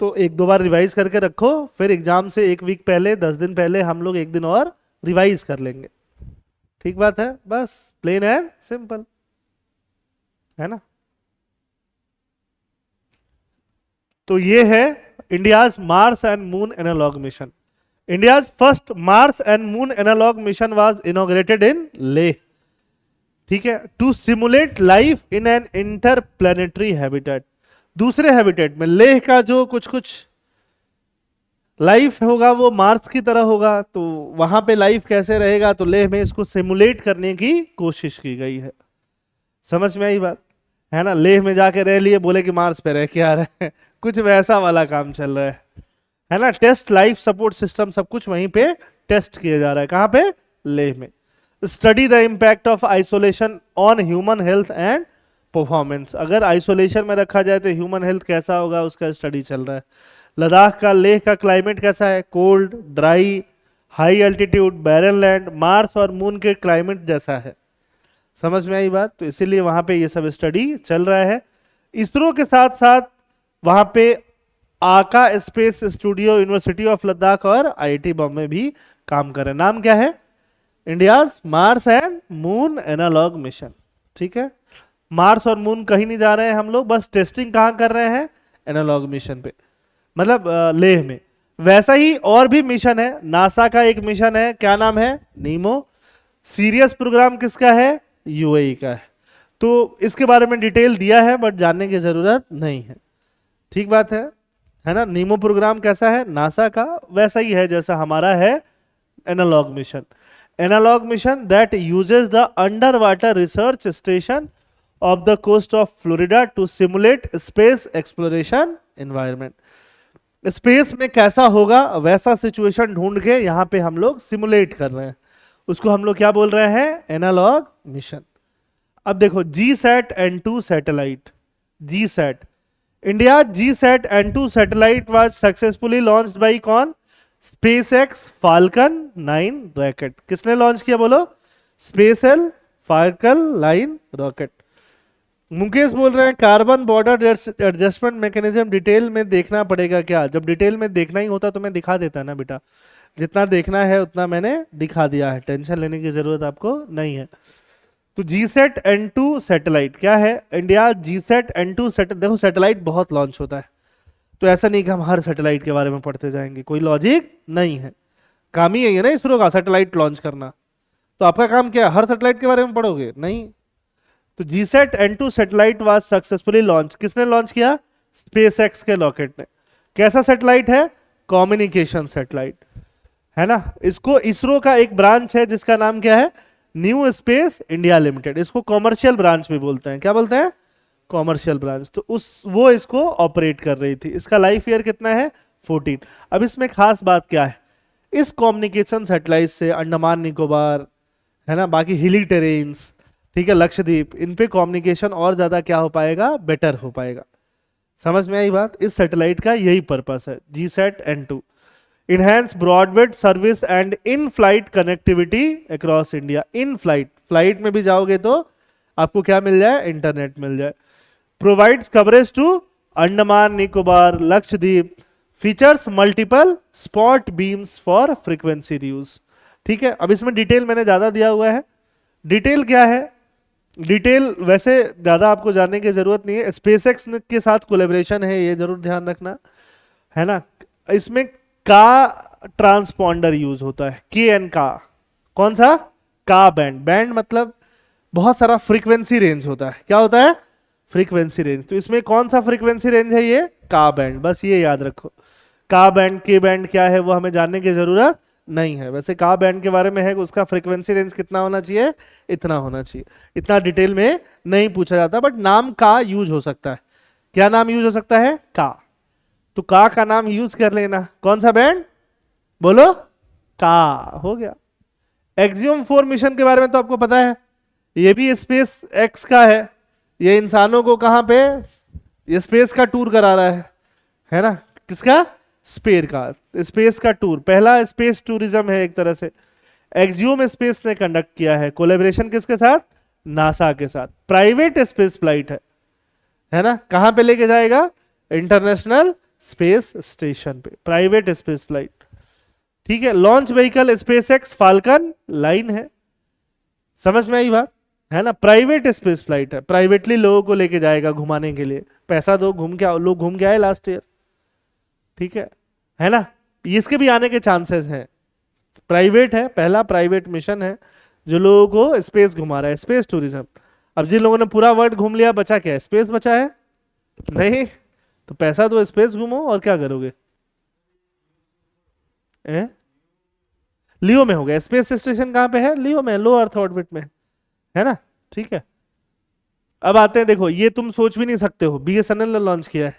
तो 1-2 बार रिवाइज करके रखो, फिर एग्जाम से 1 वीक पहले, 10 दिन पहले हम लोग 1 दिन और रिवाइज कर लेंगे। ठीक बात है, बस प्लेन एंड सिंपल, है ना। तो ये है India's Mars and moon analogue mission. India's first Mars and moon analogue mission was inaugurated in Leh, ठीक है, to simulate life in an interplanetary habitat. दूसरे हैबिटेट में लेह का जो कुछ कुछ लाइफ होगा वो मार्स की तरह होगा, तो वहां पे लाइफ कैसे रहेगा, तो लेह में इसको सिमुलेट करने की कोशिश की गई है। समझ में आई बात, है ना। लेह में जाके रह लिए, बोले कि मार्स पे रह के आ रहे हैं, कुछ वैसा वाला काम चल रहा है ना। टेस्ट लाइफ सपोर्ट सिस्टम सब कुछ वहीं पे टेस्ट किया जा रहा है। कहां पे? लेह में। Study the impact of isolation on human health and performance. अगर आइसोलेशन में रखा जाए तो ह्यूमन हेल्थ कैसा होगा, उसका स्टडी चल रहा है। लद्दाख का, लेह का क्लाइमेट कैसा है? Cold, dry, high altitude, barren land. Mars और मून के क्लाइमेट जैसा है। समझ में आई बात। तो इसीलिए वहां पे ये सब स्टडी चल रहा है। इसरो के साथ साथ वहां पे आका space studio, university of Ladakh और आईआईटी बॉम्बे भी काम कर रहे हैं। नाम क्या है? India's Mars and moon analogue mission, ठीक है। मार्स और मून कहीं नहीं जा रहे हैं हम लोग, बस टेस्टिंग कहां कर रहे हैं? एनालॉग मिशन पे, मतलब लेह में। वैसा ही और भी मिशन है। नासा का एक मिशन है, क्या नाम है? नीमो। सीरियस प्रोग्राम किसका है? यूएई का है। तो इसके बारे में डिटेल दिया है, बट जानने की जरूरत नहीं है, ठीक बात है ना। नीमो प्रोग्राम कैसा है? नासा का वैसा ही है जैसा हमारा है analogue mission. Analogue mission that uses the underwater research station off the coast of Florida to simulate space exploration environment. Space में कैसा होगा वैसा सिचुएशन ढूंढ के यहां पे हम लोग सिमुलेट कर रहे हैं, उसको हम लोग क्या बोल रहे हैं? Analogue mission. अब देखो, GSAT N2 satellite, GSAT, India GSAT N2 satellite was successfully launched by कौन? SpaceX Falcon 9 rocket. किसने लॉन्च किया बोलो? स्पेसएल फाल्कन 9 रॉकेट। मुकेश बोल रहे हैं carbon border adjustment mechanism detail में देखना पड़ेगा क्या? जब डिटेल में देखना ही होता तो मैं दिखा देता ना बेटा, जितना देखना है उतना मैंने दिखा दिया है, टेंशन लेने की जरूरत आपको नहीं है। तो जीसैट N2 सैटेलाइट क्या है? India GSAT N2 satellite. देखो सैटेलाइट बहुत लॉन्च होता है, तो ऐसा नहीं कि हम हर सैटेलाइट के बारे में पढ़ते जाएंगे, कोई लॉजिक नहीं है। काम ही यही है ना इसरो का, सैटेलाइट लॉन्च करना। तो आपका काम क्या है? हर सैटेलाइट के बारे में पढ़ोगे? नहीं। तो GSAT N2 satellite was successfully launch. किसने लॉन्च किया? स्पेसएक्स के रॉकेट ने। कैसा सैटेलाइट है? कम्युनिकेशन सैटेलाइट, है ना। इसको इसरो का एक ब्रांच है जिसका नाम क्या है? New space India limited. इसको कॉमर्शियल ब्रांच भी बोलते हैं। क्या बोलते हैं? Commercial branch. तो वो इसको ऑपरेट कर रही थी। इसका लाइफ ईयर कितना है? 14। अब इसमें खास बात क्या है? इस कम्युनिकेशन सैटेलाइट से अंडमान निकोबार, है ना, बाकी हिली टेरेन्स, ठीक है, लक्षद्वीप, इन पे कम्युनिकेशन और ज्यादा क्या हो पाएगा? बेटर हो पाएगा। समझ में आई बात। इस सैटेलाइट का यही पर्पस है, GSAT N2। Enhance broadband service and in flight connectivity across India. In flight, flight में भी जाओगे तो आपको क्या मिल जाए? इंटरनेट मिल जाए। Provides coverage to Andaman Nicobar, Lakshadweep. Features multiple spot beams for frequency use, ठीक है। अब इसमें डिटेल मैंने ज्यादा दिया हुआ है। डिटेल क्या है? डिटेल वैसे ज्यादा आपको जानने की जरूरत नहीं है। स्पेसएक्स के साथ कोलैबोरेशन है, ये जरूर ध्यान रखना, है ना। इसमें का ट्रांसपॉन्डर यूज होता है, के एन का। कौन सा? का बैंड। बैंड मतलब बहुत सारा फ्रीक्वेंसी रेंज होता है। क्या होता है? Frequency range. तो इसमें कौन सा फ्रीक्वेंसी रेंज है? ये का बैंड। बस ये याद रखो। का बैंड, के बैंड क्या है वो हमें जानने की जरूरत नहीं है। वैसे का बैंड के बारे में है कि उसका फ्रीक्वेंसी रेंज कितना होना चाहिए? इतना होना चाहिए। इतना डिटेल में नहीं पूछा जाता, बट नाम का यूज हो सकता है। क्या नाम यूज हो सकता है? का। तो का नाम यूज कर लेना। कौन सा बैंड बोलो? का। हो गया। एक्सियम 4 मिशन के बारे में तो आपको पता है, ये भी स्पेस एक्स का है। ये इंसानों को कहां पे? ये स्पेस का टूर करा रहा है ना। किसका? स्पेस का। स्पेस का टूर, पहला स्पेस टूरिज्म है एक तरह से। एक्सियोम स्पेस ने कंडक्ट किया है। कोलैबोरेशन किसके साथ? नासा के साथ। प्राइवेट स्पेस फ्लाइट है ना। कहां पे लेके जाएगा? इंटरनेशनल स्पेस स्टेशन पे, प्राइवेट स्पेस फ्लाइट, ठीक है। लॉन्च व्हीकल स्पेसएक्स फाल्कन 9 है। समझ में आई बात, है ना। प्राइवेट स्पेस फ्लाइट है, प्राइवेटली लोगों को लेके जाएगा घुमाने के लिए। पैसा दो, घूम के आओ। लोग घूम के आए लास्ट ईयर, ठीक है ना। इसके भी आने के चांसेस हैं। प्राइवेट है, पहला प्राइवेट मिशन है जो लोगों को स्पेस घुमा रहा है, स्पेस टूरिज्म। अब जिन लोगों ने पूरा वर्ल्ड घूम लिया, बचा क्या? स्पेस बचा है? नहीं, तो पैसा तो स्पेस घूमो और क्या करोगे? लियो में हो गया। स्पेस स्टेशन कहां पे है? लियो में, लो अर्थ ऑर्बिट में, है ना? ठीक है, अब आते हैं, देखो ये तुम सोच भी नहीं सकते हो, बीएसएनएल ने लॉन्च किया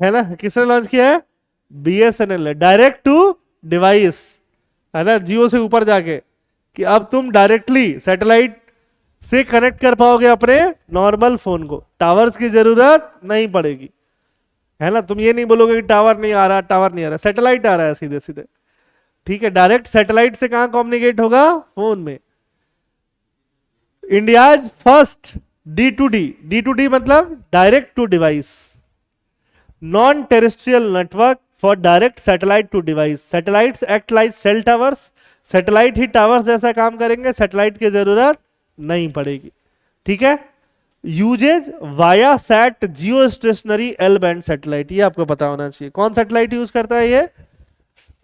है ना? किसने लॉन्च किया है? बीएसएनएल ने, डायरेक्ट टू डिवाइस, है ना? जियो से ऊपर जाके, कि अब तुम डायरेक्टली सैटेलाइट से कनेक्ट कर पाओगे अपने नॉर्मल फोन को, टावर्स की जरूरत नहीं पड़ेगी, है ना? तुम ये नहीं बोलोगे कि टावर नहीं आ रहा, टावर नहीं आ रहा, सैटेलाइट आ रहा है सीधे सीधे, ठीक है? डायरेक्ट सैटेलाइट से कहां कम्युनिकेट होगा? फोन में। इंडियाज फर्स्ट D2D मतलब direct to device, non terrestrial network for direct satellite to device. Satellites act like cell towers, satellite ही टावर्स जैसा काम करेंगे, सैटेलाइट की जरूरत नहीं पड़ेगी, ठीक है? Uses Viasat geostationary L band satellite, ये आपको पता होना चाहिए। कौन सैटेलाइट यूज करता है ये?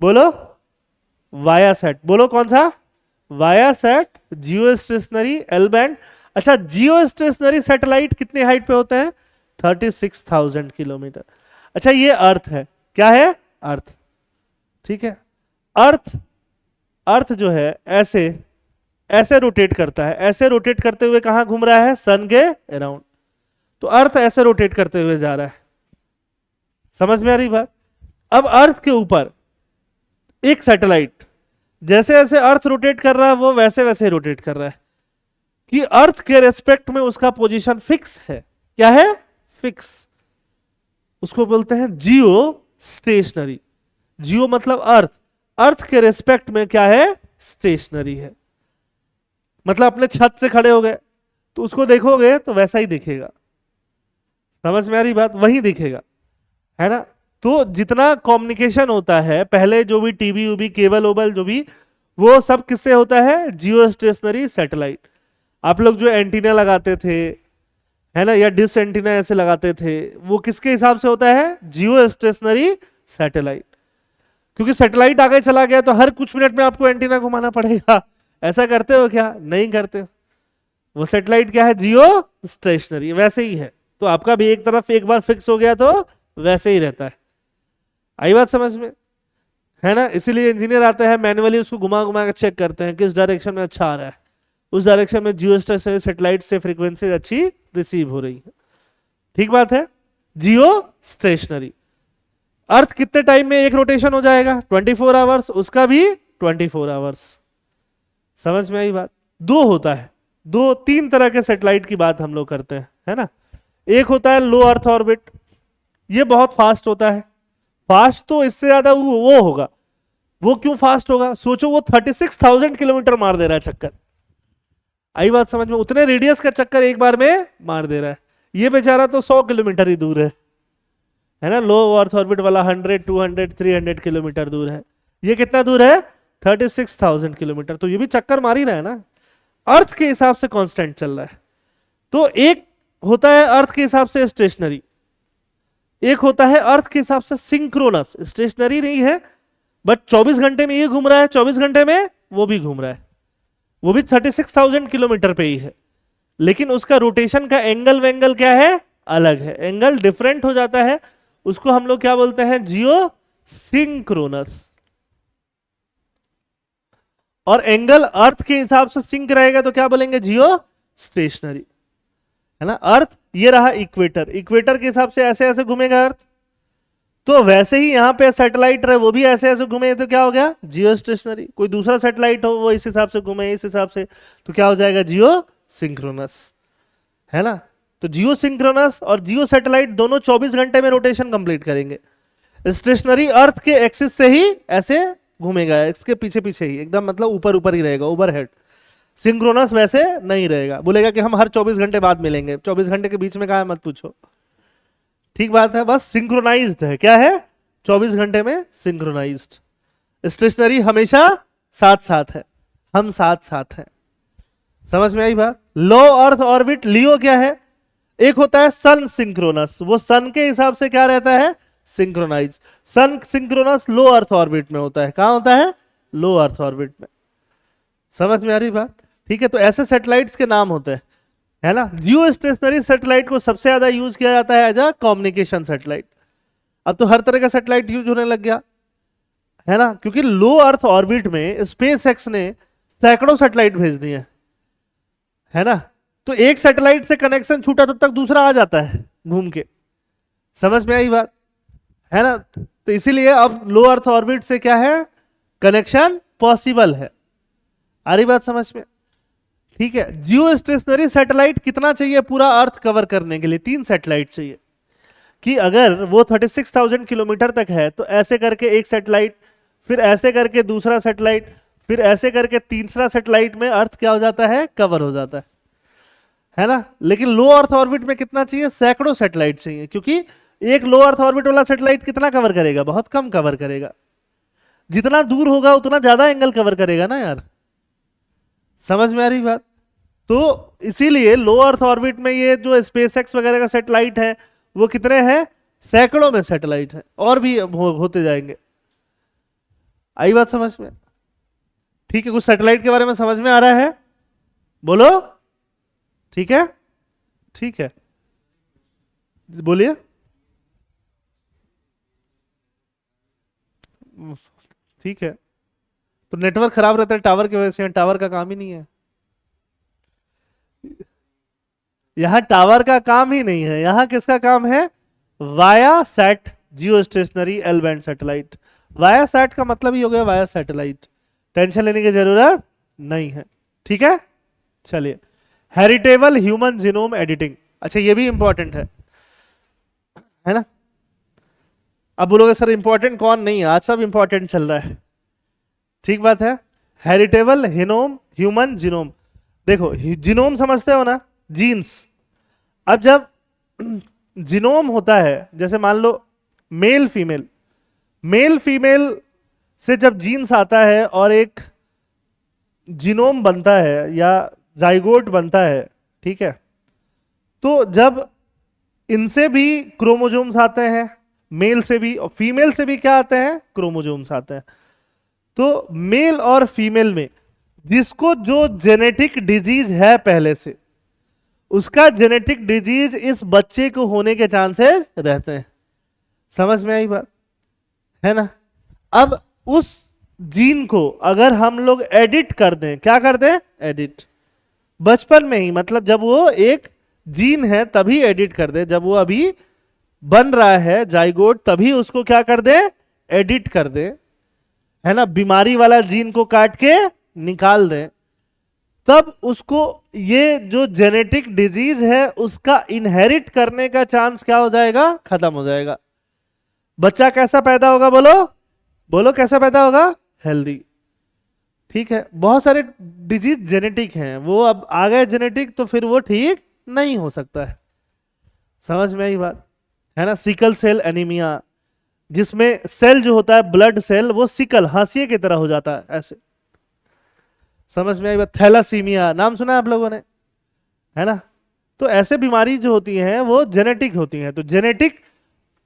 बोलो, वाया सैट। बोलो कौन सा? Viasat geostationary L band. अच्छा, जियो स्टेशनरी सैटेलाइट कितनी हाइट पे होते हैं? 36,000 किलोमीटर। अच्छा, ये अर्थ है, क्या है? अर्थ, ठीक है? अर्थ जो है ऐसे ऐसे रोटेट करता है, ऐसे रोटेट करते हुए कहां घूम रहा है? सन के अराउंड। तो अर्थ ऐसे रोटेट करते हुए जा रहा है, समझ में आ रही बात? अब अर्थ के ऊपर एक सैटेलाइट, जैसे जैसे अर्थ रोटेट कर रहा है वो वैसे वैसे रोटेट कर रहा है, कि अर्थ के रेस्पेक्ट में उसका पोजीशन फिक्स है। क्या है? फिक्स। उसको बोलते हैं जियो स्टेशनरी। जियो मतलब अर्थ, अर्थ के रेस्पेक्ट में क्या है? स्टेशनरी है। मतलब अपने छत से खड़े हो गए तो उसको देखोगे तो वैसा ही दिखेगा, समझ में आ रही बात? वही दिखेगा, है ना? तो जितना कम्युनिकेशन होता है पहले, जो भी टीवी उबी केबल ओबल जो भी, वो सब किससे होता है? जियो स्टेशनरी सैटेलाइट। आप लोग जो एंटीना लगाते थे, है ना, या डिश एंटीना ऐसे लगाते थे, वो किसके हिसाब से होता है? जियो स्टेशनरी सैटेलाइट। क्योंकि सैटेलाइट आगे चला गया तो हर कुछ मिनट में आपको एंटीना घुमाना पड़ेगा। ऐसा करते हो क्या? नहीं करते। वो सैटेलाइट क्या है? जियो स्टेशनरी, वैसे ही है। तो आपका भी एक तरफ एक बार फिक्स हो गया तो वैसे ही रहता है। आई बात समझ में, है ना? इसीलिए इंजीनियर आते हैं, मैन्युअली उसको घुमा घुमा के चेक करते हैं किस डायरेक्शन में अच्छा आ रहा है, उस डायरेक्शन में जियो स्टेशनरी सैटेलाइट से फ्रीक्वेंसी अच्छी रिसीव हो रही है, ठीक बात है? जियो स्टेशनरी। अर्थ कितने टाइम में एक रोटेशन हो जाएगा? 24 आवर्स, उसका भी 24 आवर्स। समझ में आई बात? दो होता है, दो तीन तरह के सैटेलाइट की बात हम लोग करते हैं, है ना? एक होता है लो अर्थ ऑर्बिट, ये बहुत फास्ट होता है। फास्ट तो इससे ज्यादा वो होगा। वो क्यों फास्ट होगा? सोचो, वो 36,000 किलोमीटर मार दे रहा है चक्कर। आई बात समझ में? उतने रेडियस का चक्कर एक बार में मार दे रहा है। ये बेचारा तो 100 किलोमीटर ही दूर है ना? लो अर्थ ऑर्बिट वाला 100, 200, 300 किलोमीटर दूर है। ये कितना दूर है? 36,000 किलोमीटर। तो ये भी चक्कर मार ही रहा है ना, अर्थ के हिसाब से कांस्टेंट चल रहा है। तो एक होता है अर्थ के हिसाब से स्टेशनरी, एक होता है अर्थ के हिसाब से सिंक्रोनस। स्टेशनरी नहीं है, बट 24 घंटे में ये घूम रहा है, 24 घंटे में वो भी घूम रहा है। वो भी 36,000 किलोमीटर पे ही है, लेकिन उसका रोटेशन का एंगल वेंगल क्या है? अलग है, एंगल डिफरेंट हो जाता है। उसको हम लोग क्या बोलते हैं? जियो सिंक्रोनस। और एंगल अर्थ के हिसाब से सिंक रहेगा तो क्या बोलेंगे? जियो स्टेशनरी, है ना? अर्थ ये रहा इक्वेटर, इक्वेटर के हिसाब से ऐसे ऐसे घूमेगा अर्थ। तो वैसे ही यहां पे सैटेलाइट रहे, वो भी ऐसे ऐसे घूमे तो क्या हो गया? जियो स्टेशनरी। कोई दूसरा सैटेलाइट हो वो इस हिसाब से घूमे, इस हिसाब से, तो क्या हो जाएगा? जियो सिंक्रोनस, है ना? तो जियो सिंक्रोनस और जियो सैटेलाइट दोनों 24 घंटे में रोटेशन कंप्लीट करेंगे। स्टेशनरी अर्थ के एक्सिस से ही ऐसे घूमेगा, इसके पीछे पीछे ही एकदम, मतलब ऊपर ऊपर ही रहेगा, ओवरहेड। सिंक्रोनस वैसे नहीं रहेगा, बोलेगा कि हम हर 24 घंटे बाद मिलेंगे। 24 घंटे के बीच में कहा है मत पूछो, ठीक बात है? बस सिंक्रोनाइज्ड है। क्या है? 24 घंटे में सिंक्रोनाइज्ड। स्टेशनरी हमेशा साथ साथ है, हम साथ साथ हैं। समझ में आई बात? लो अर्थ ऑर्बिट लियो क्या है? एक होता है सन सिंक्रोनस, वो सन के हिसाब से क्या रहता है? सिंक्रोनाइज। सन सिंक्रोनस लो अर्थ ऑर्बिट में होता है। कहां होता है? लो अर्थ ऑर्बिट में। समझ में आ रही बात? ठीक है, तो ऐसे सैटेलाइट्स के नाम होते हैं, है ना। जियो स्टेशनरी सैटेलाइट को सबसे ज्यादा यूज किया जाता है एज अ कम्युनिकेशन सैटेलाइट। अब तो हर तरह का सैटेलाइट यूज होने लग गया, है ना, क्योंकि लो अर्थ ऑर्बिट में स्पेस एक्स ने सैकड़ों सैटेलाइट भेज दिए, है ना। तो एक सैटेलाइट से कनेक्शन छूटा तब तक दूसरा आ जाता है घूम के। समझ में आई बात, है ना। तो इसीलिए अब लो अर्थ ऑर्बिट से क्या है, कनेक्शन पॉसिबल है। आ रही बात समझ में? ठीक है। जियो स्टेशनरी सैटेलाइट कितना चाहिए पूरा अर्थ कवर करने के लिए? 3 सैटेलाइट चाहिए। कि अगर वो 36,000 किलोमीटर तक है तो ऐसे करके एक सैटेलाइट, फिर ऐसे करके दूसरा सैटेलाइट, फिर ऐसे करके तीसरा सैटेलाइट में अर्थ क्या हो जाता है, कवर हो जाता है ना। लेकिन लो अर्थ ऑर्बिट में कितना चाहिए? सैकड़ों सैटेलाइट चाहिए, क्योंकि एक लो अर्थ ऑर्बिट वाला सैटेलाइट कितना कवर करेगा? बहुत कम कवर करेगा। जितना दूर होगा उतना ज्यादा एंगल कवर करेगा ना यार। समझ में आ रही बात? तो इसीलिए लो अर्थ ऑर्बिट में ये जो स्पेस एक्स वगैरह का सैटेलाइट है वो कितने हैं? सैकड़ों में सैटेलाइट है, और भी होते जाएंगे। आई बात समझ में? ठीक है, कुछ सैटेलाइट के बारे में समझ में आ रहा है? बोलो। ठीक है, ठीक है, बोलिए। ठीक है, तो नेटवर्क खराब रहता है टावर की वजह से। टावर का काम ही नहीं है, यहां टावर का काम ही नहीं है। यहां किसका काम है? Viasat geostationary L band satellite. Viasat का मतलब ही हो गया वाया सैटेलाइट, टेंशन लेने की जरूरत नहीं है। ठीक है, चलिए। हेरिटेबल ह्यूमन जीनोम एडिटिंग, अच्छा ये भी इंपॉर्टेंट है ना। अब बोलोगे सर इंपॉर्टेंट कौन नहीं है, आज सब इंपॉर्टेंट चल रहा है। ठीक बात है। हेरिटेबल हिनोम ह्यूमन जीनोम, देखो जीनोम समझते हो ना, जीन्स। अब जब जीनोम होता है, जैसे मान लो मेल फीमेल, मेल फीमेल से जब जीन्स आता है और एक जीनोम बनता है या जाइगोट बनता है, ठीक है, तो जब इनसे भी क्रोमोजोम्स आते हैं, मेल से भी और फीमेल से भी क्या आते हैं, क्रोमोजोम्स आते हैं। तो मेल और फीमेल में जिसको जो जेनेटिक डिजीज है पहले से, उसका जेनेटिक डिजीज इस बच्चे को होने के चांसेस रहते हैं। समझ में आई बात, है ना। अब उस जीन को अगर हम लोग एडिट कर दें, क्या कर दें, एडिट, बचपन में ही, मतलब जब वो एक जीन है तभी एडिट कर दे, जब वो अभी बन रहा है जाइगोट तभी उसको क्या कर दे, एडिट कर दे, है ना, बीमारी वाला जीन को काट के निकाल दे, तब उसको ये जो जेनेटिक डिजीज है उसका इनहेरिट करने का चांस क्या हो जाएगा, खत्म हो जाएगा। बच्चा कैसा पैदा होगा, बोलो बोलो, कैसा पैदा होगा, हेल्दी। ठीक है, बहुत सारे डिजीज जेनेटिक हैं, वो अब आ गए जेनेटिक तो फिर वो ठीक नहीं हो सकता है। समझ में आई बात, है ना। सिकल सेल एनीमिया, जिसमें सेल जो होता है ब्लड सेल वो सिकल, हाशिए की तरह हो जाता है ऐसे। समझ में आई बात। थैलासीमिया नाम सुना है आप लोगों ने, है ना। तो ऐसे बीमारी जो होती हैं वो जेनेटिक होती हैं। तो जेनेटिक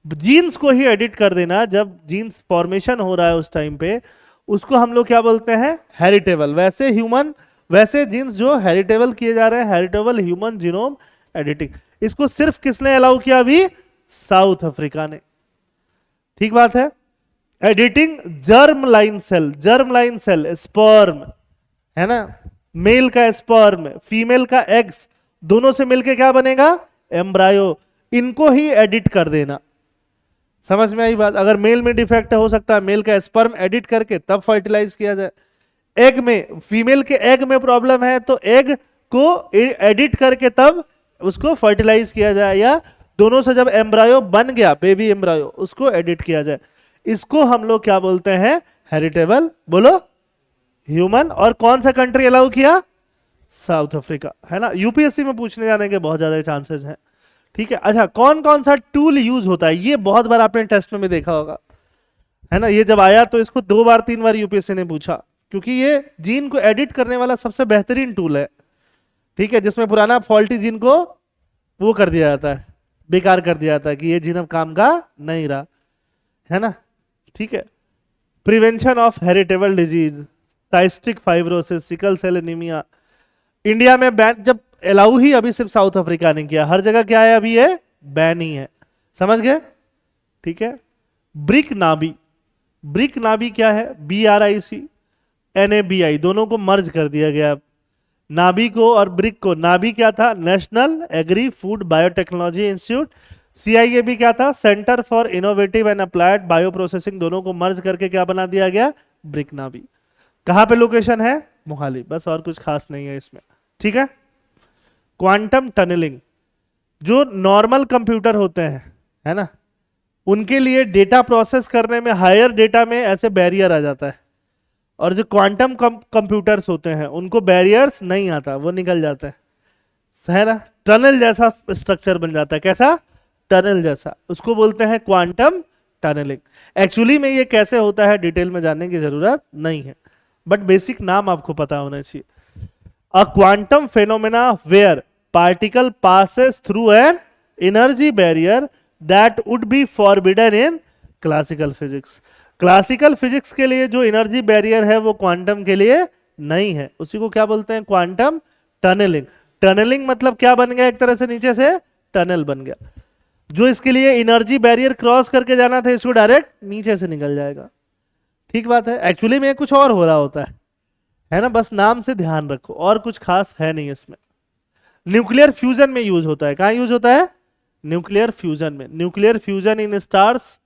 जीन्स को ही एडिट कर देना, जब जीन्स फॉर्मेशन हो रहा है उस टाइम पे, उसको हम लोग क्या बोलते हैं, हेरिटेबल। वैसे ह्यूमन, वैसे जीन्स जो हेरिटेबल किए जा रहे हैं, हेरिटेबल ह्यूमन जीनोम एडिटिंग, इसको सिर्फ किसने अलाउ किया अभी, साउथ अफ्रीका ने। ठीक बात है। Editing germ line cell, germ line cell sperm, है ना, मेल का स्पर्म फीमेल का एग्स, दोनों से मिलके क्या बनेगा, एम्ब्रायो, इनको ही एडिट कर देना। समझ में आई बात। अगर मेल में डिफेक्ट हो सकता है, मेल का स्पर्म एडिट करके तब फर्टिलाइज किया जाए। एग में, फीमेल के एग में प्रॉब्लम है तो एग को एडिट करके तब उसको फर्टिलाइज किया जाए, या दोनों से जब एम्ब्रायो बन गया, बेबी एम्ब्रायो, उसको एडिट किया जाए। इसको हम लोग क्या बोलते हैं, हेरिटेबल, बोलो, ह्यूमन। और कौन सा कंट्री अलाउ किया, साउथ अफ्रीका, है ना। यूपीएससी में पूछने जाने के बहुत ज्यादा चांसेस हैं। ठीक है। अच्छा, कौन कौन सा टूल यूज होता है, ये बहुत बार आपने टेस्ट में भी देखा होगा, है ना। ये जब आया तो इसको 2 बार 3 बार यूपीएससी ने पूछा, क्योंकि ये जीन को एडिट करने वाला सबसे बेहतरीन टूल है। ठीक है, जिसमें पुराना फॉल्टी जीन को वो कर दिया जाता है, बेकार कर दिया जाता है कि ये जीन अब काम का नहीं रहा। है ना, ठीक है। Prevention of heritable disease, cystic fibrosis, sickle cell anaemia, India में बैन, जब अलाउ ही अभी सिर्फ साउथ अफ्रीका ने किया, हर जगह क्या है अभी, ये बैन ही है, समझ गए, ठीक है। ब्रिक नाबी, ब्रिक नाबी क्या है, BRIC NABI, दोनों को मर्ज कर दिया गया, नाबी को और ब्रिक को। नाबी क्या था, national agri food biotechnology institute, CIAB क्या था, centre for innovative and applied bio processing, दोनों को मर्ज करके क्या बना दिया गया, ब्रिक नाबी। कहां पे लोकेशन है, मोहाली, बस और कुछ खास नहीं है इसमें, ठीक है। क्वांटम टनलिंग, जो नॉर्मल कंप्यूटर होते हैं, है ना, उनके लिए डेटा प्रोसेस करने में, हायर डेटा में ऐसे बैरियर आ जाता है, और जो क्वांटम कंप्यूटर्स होते हैं उनको बैरियर्स नहीं आता, वो निकल जाता है ना, टनल जैसा स्ट्रक्चर बन जाता है, कैसा, टनल जैसा, उसको बोलते हैं क्वांटम टनलिंग। एक्चुअली में ये कैसे होता है डिटेल में जानने की जरूरत नहीं है, बट बेसिक नाम आपको पता होना चाहिए। A quantum phenomena where particle passes through an energy barrier that would be forbidden in classical physics. Classical physics के लिए जो एनर्जी बैरियर है वो क्वांटम के लिए नहीं है, उसी को क्या बोलते हैं, क्वांटम टनलिंग। टनलिंग मतलब क्या बन गया, एक तरह से नीचे से टनल बन गया, जो इसके लिए एनर्जी बैरियर क्रॉस करके जाना था इसको डायरेक्ट नीचे से निकल जाएगा, ठीक बात है। एक्चुअली में कुछ और हो रहा होता है ना, बस नाम से ध्यान रखो, और कुछ खास है नहीं इसमें। न्यूक्लियर फ्यूजन में यूज होता है, कहां यूज होता है, न्यूक्लियर फ्यूजन में। Nuclear fusion in stars,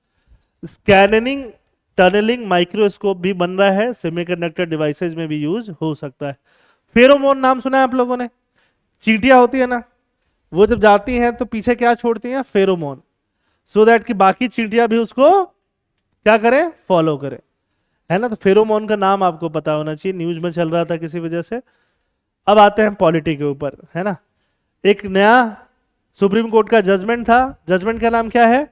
scanning tunnelling microscope भी बन रहा है, सेमीकंडक्टर डिवाइसेज में भी यूज हो सकता है। फेरोमोन नाम सुना है आप लोगों ने, चींटियां होती है ना, वो जब जाती हैं तो पीछे क्या छोड़ती हैं, फेरोमोन, सो दैट कि बाकी चींटियां भी उसको क्या करें, फॉलो करें, है ना। तो फेरोमोन का नाम आपको पता होना चाहिए, न्यूज में चल रहा था किसी वजह से। अब आते हैं पॉलिटी के ऊपर, है ना। एक नया सुप्रीम कोर्ट का जजमेंट था, जजमेंट का नाम क्या है,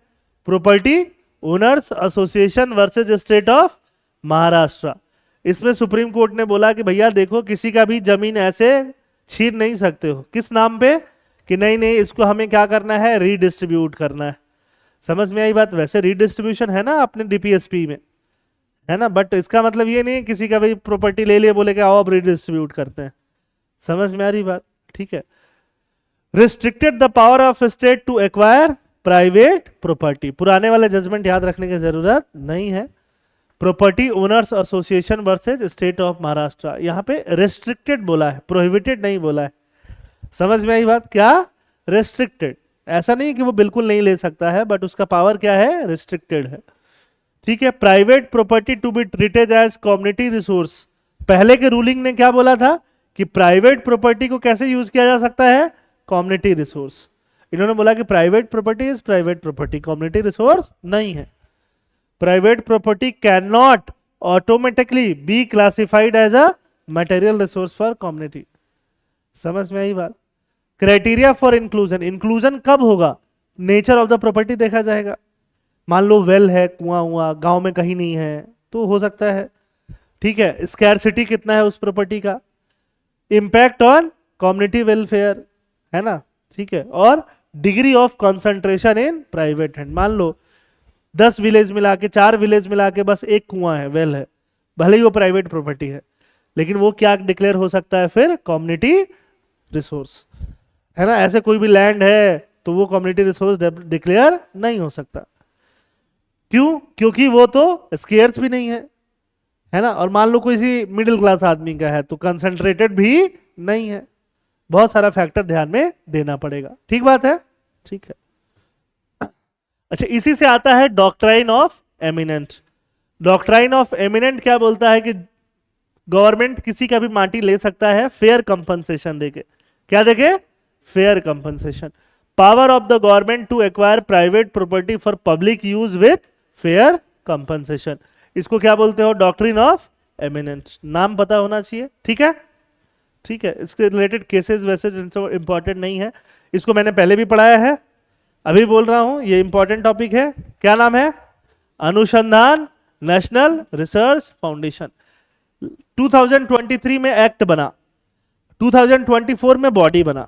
property owners association versus state of Maharashtra. इसमें सुप्रीम कोर्ट ने बोला कि भैया देखो, किसी का भी जमीन ऐसे छीन नहीं सकते हो, किस नाम पे, कि नहीं नहीं इसको हमें क्या करना है, रीडिस्ट्रीब्यूट करना है। समझ में आई बात, वैसे रीडिस्ट्रीब्यूशन है ना अपने DPSP में, है ना, बट इसका मतलब ये नहीं किसी का भी प्रॉपर्टी ले लिए बोले कि आओ अब रीडिस्ट्रीब्यूट करते हैं। समझ में आ रही बात, ठीक है। Restricted the power of state to acquire private property, पुराने वाले जजमेंट याद रखने की जरूरत नहीं है। Property owners association versus state of Maharashtra, यहां पे रेस्ट्रिक्टेड बोला है, प्रोहिबिटेड नहीं बोला है। समझ में आई बात, क्या, रेस्ट्रिक्टेड, ऐसा नहीं कि वो बिल्कुल नहीं ले सकता है, बट उसका पावर क्या है, रिस्ट्रिक्टेड है, ठीक है। Private property to be treated as community resource, पहले के रूलिंग ने क्या बोला था कि प्राइवेट प्रॉपर्टी को कैसे यूज किया जा सकता है, कम्युनिटी रिसोर्स। इन्होंने बोला कि private property is private property, community resource नहीं है। Private property can not automatically be classified as a material resource for community. समझ में आई बात। क्राइटेरिया फॉर इंक्लूजन, इंक्लूजन कब होगा, नेचर ऑफ द प्रॉपर्टी देखा जाएगा। मान लो वेल है, कुआं हुआ, गांव में कहीं नहीं है तो हो सकता है, ठीक है। स्कैरसिटी कितना है उस प्रॉपर्टी का, इंपैक्ट ऑन कम्युनिटी वेलफेयर, है ना, ठीक है। और degree of concentration in private hand, मान लो 10 विलेज मिला के, 4 विलेज मिला के बस एक कुआं है, वेल है, भले ही वो प्राइवेट प्रॉपर्टी है, लेकिन वो क्या डिक्लेयर हो सकता है फिर, कम्युनिटी रिसोर्स, है ना। ऐसे कोई भी लैंड है तो वो कम्युनिटी रिसोर्स डिक्लेयर नहीं हो सकता, क्यों, क्योंकि वो तो स्केयर्स भी नहीं है ना। और मान लो कोई मिडिल क्लास आदमी का है तो कंसंट्रेटेड भी नहीं है, बहुत सारा फैक्टर ध्यान में देना पड़ेगा, ठीक बात है, ठीक है। अच्छा, इसी से आता है doctrine of eminent. Doctrine of eminent क्या बोलता है कि गवर्नमेंट किसी का भी माटी ले सकता है फेयर कंपनसेशन देके, क्या देके, fair compensation. Power of the government to acquire private property for public use with fair compensation, इसको क्या बोलते हो, डॉक्ट्रिन ऑफ एमिनेंट, नाम पता होना चाहिए, ठीक है, ठीक है। इसके रिलेटेड केसेस वैसे इंपॉर्टेंट नहीं है, इसको मैंने पहले भी पढ़ाया है, अभी बोल रहा हूं, ये इंपॉर्टेंट टॉपिक है। क्या नाम है, अनुसंधान नेशनल रिसर्च फाउंडेशन। 2023 में एक्ट बना, 2024 में बॉडी बना,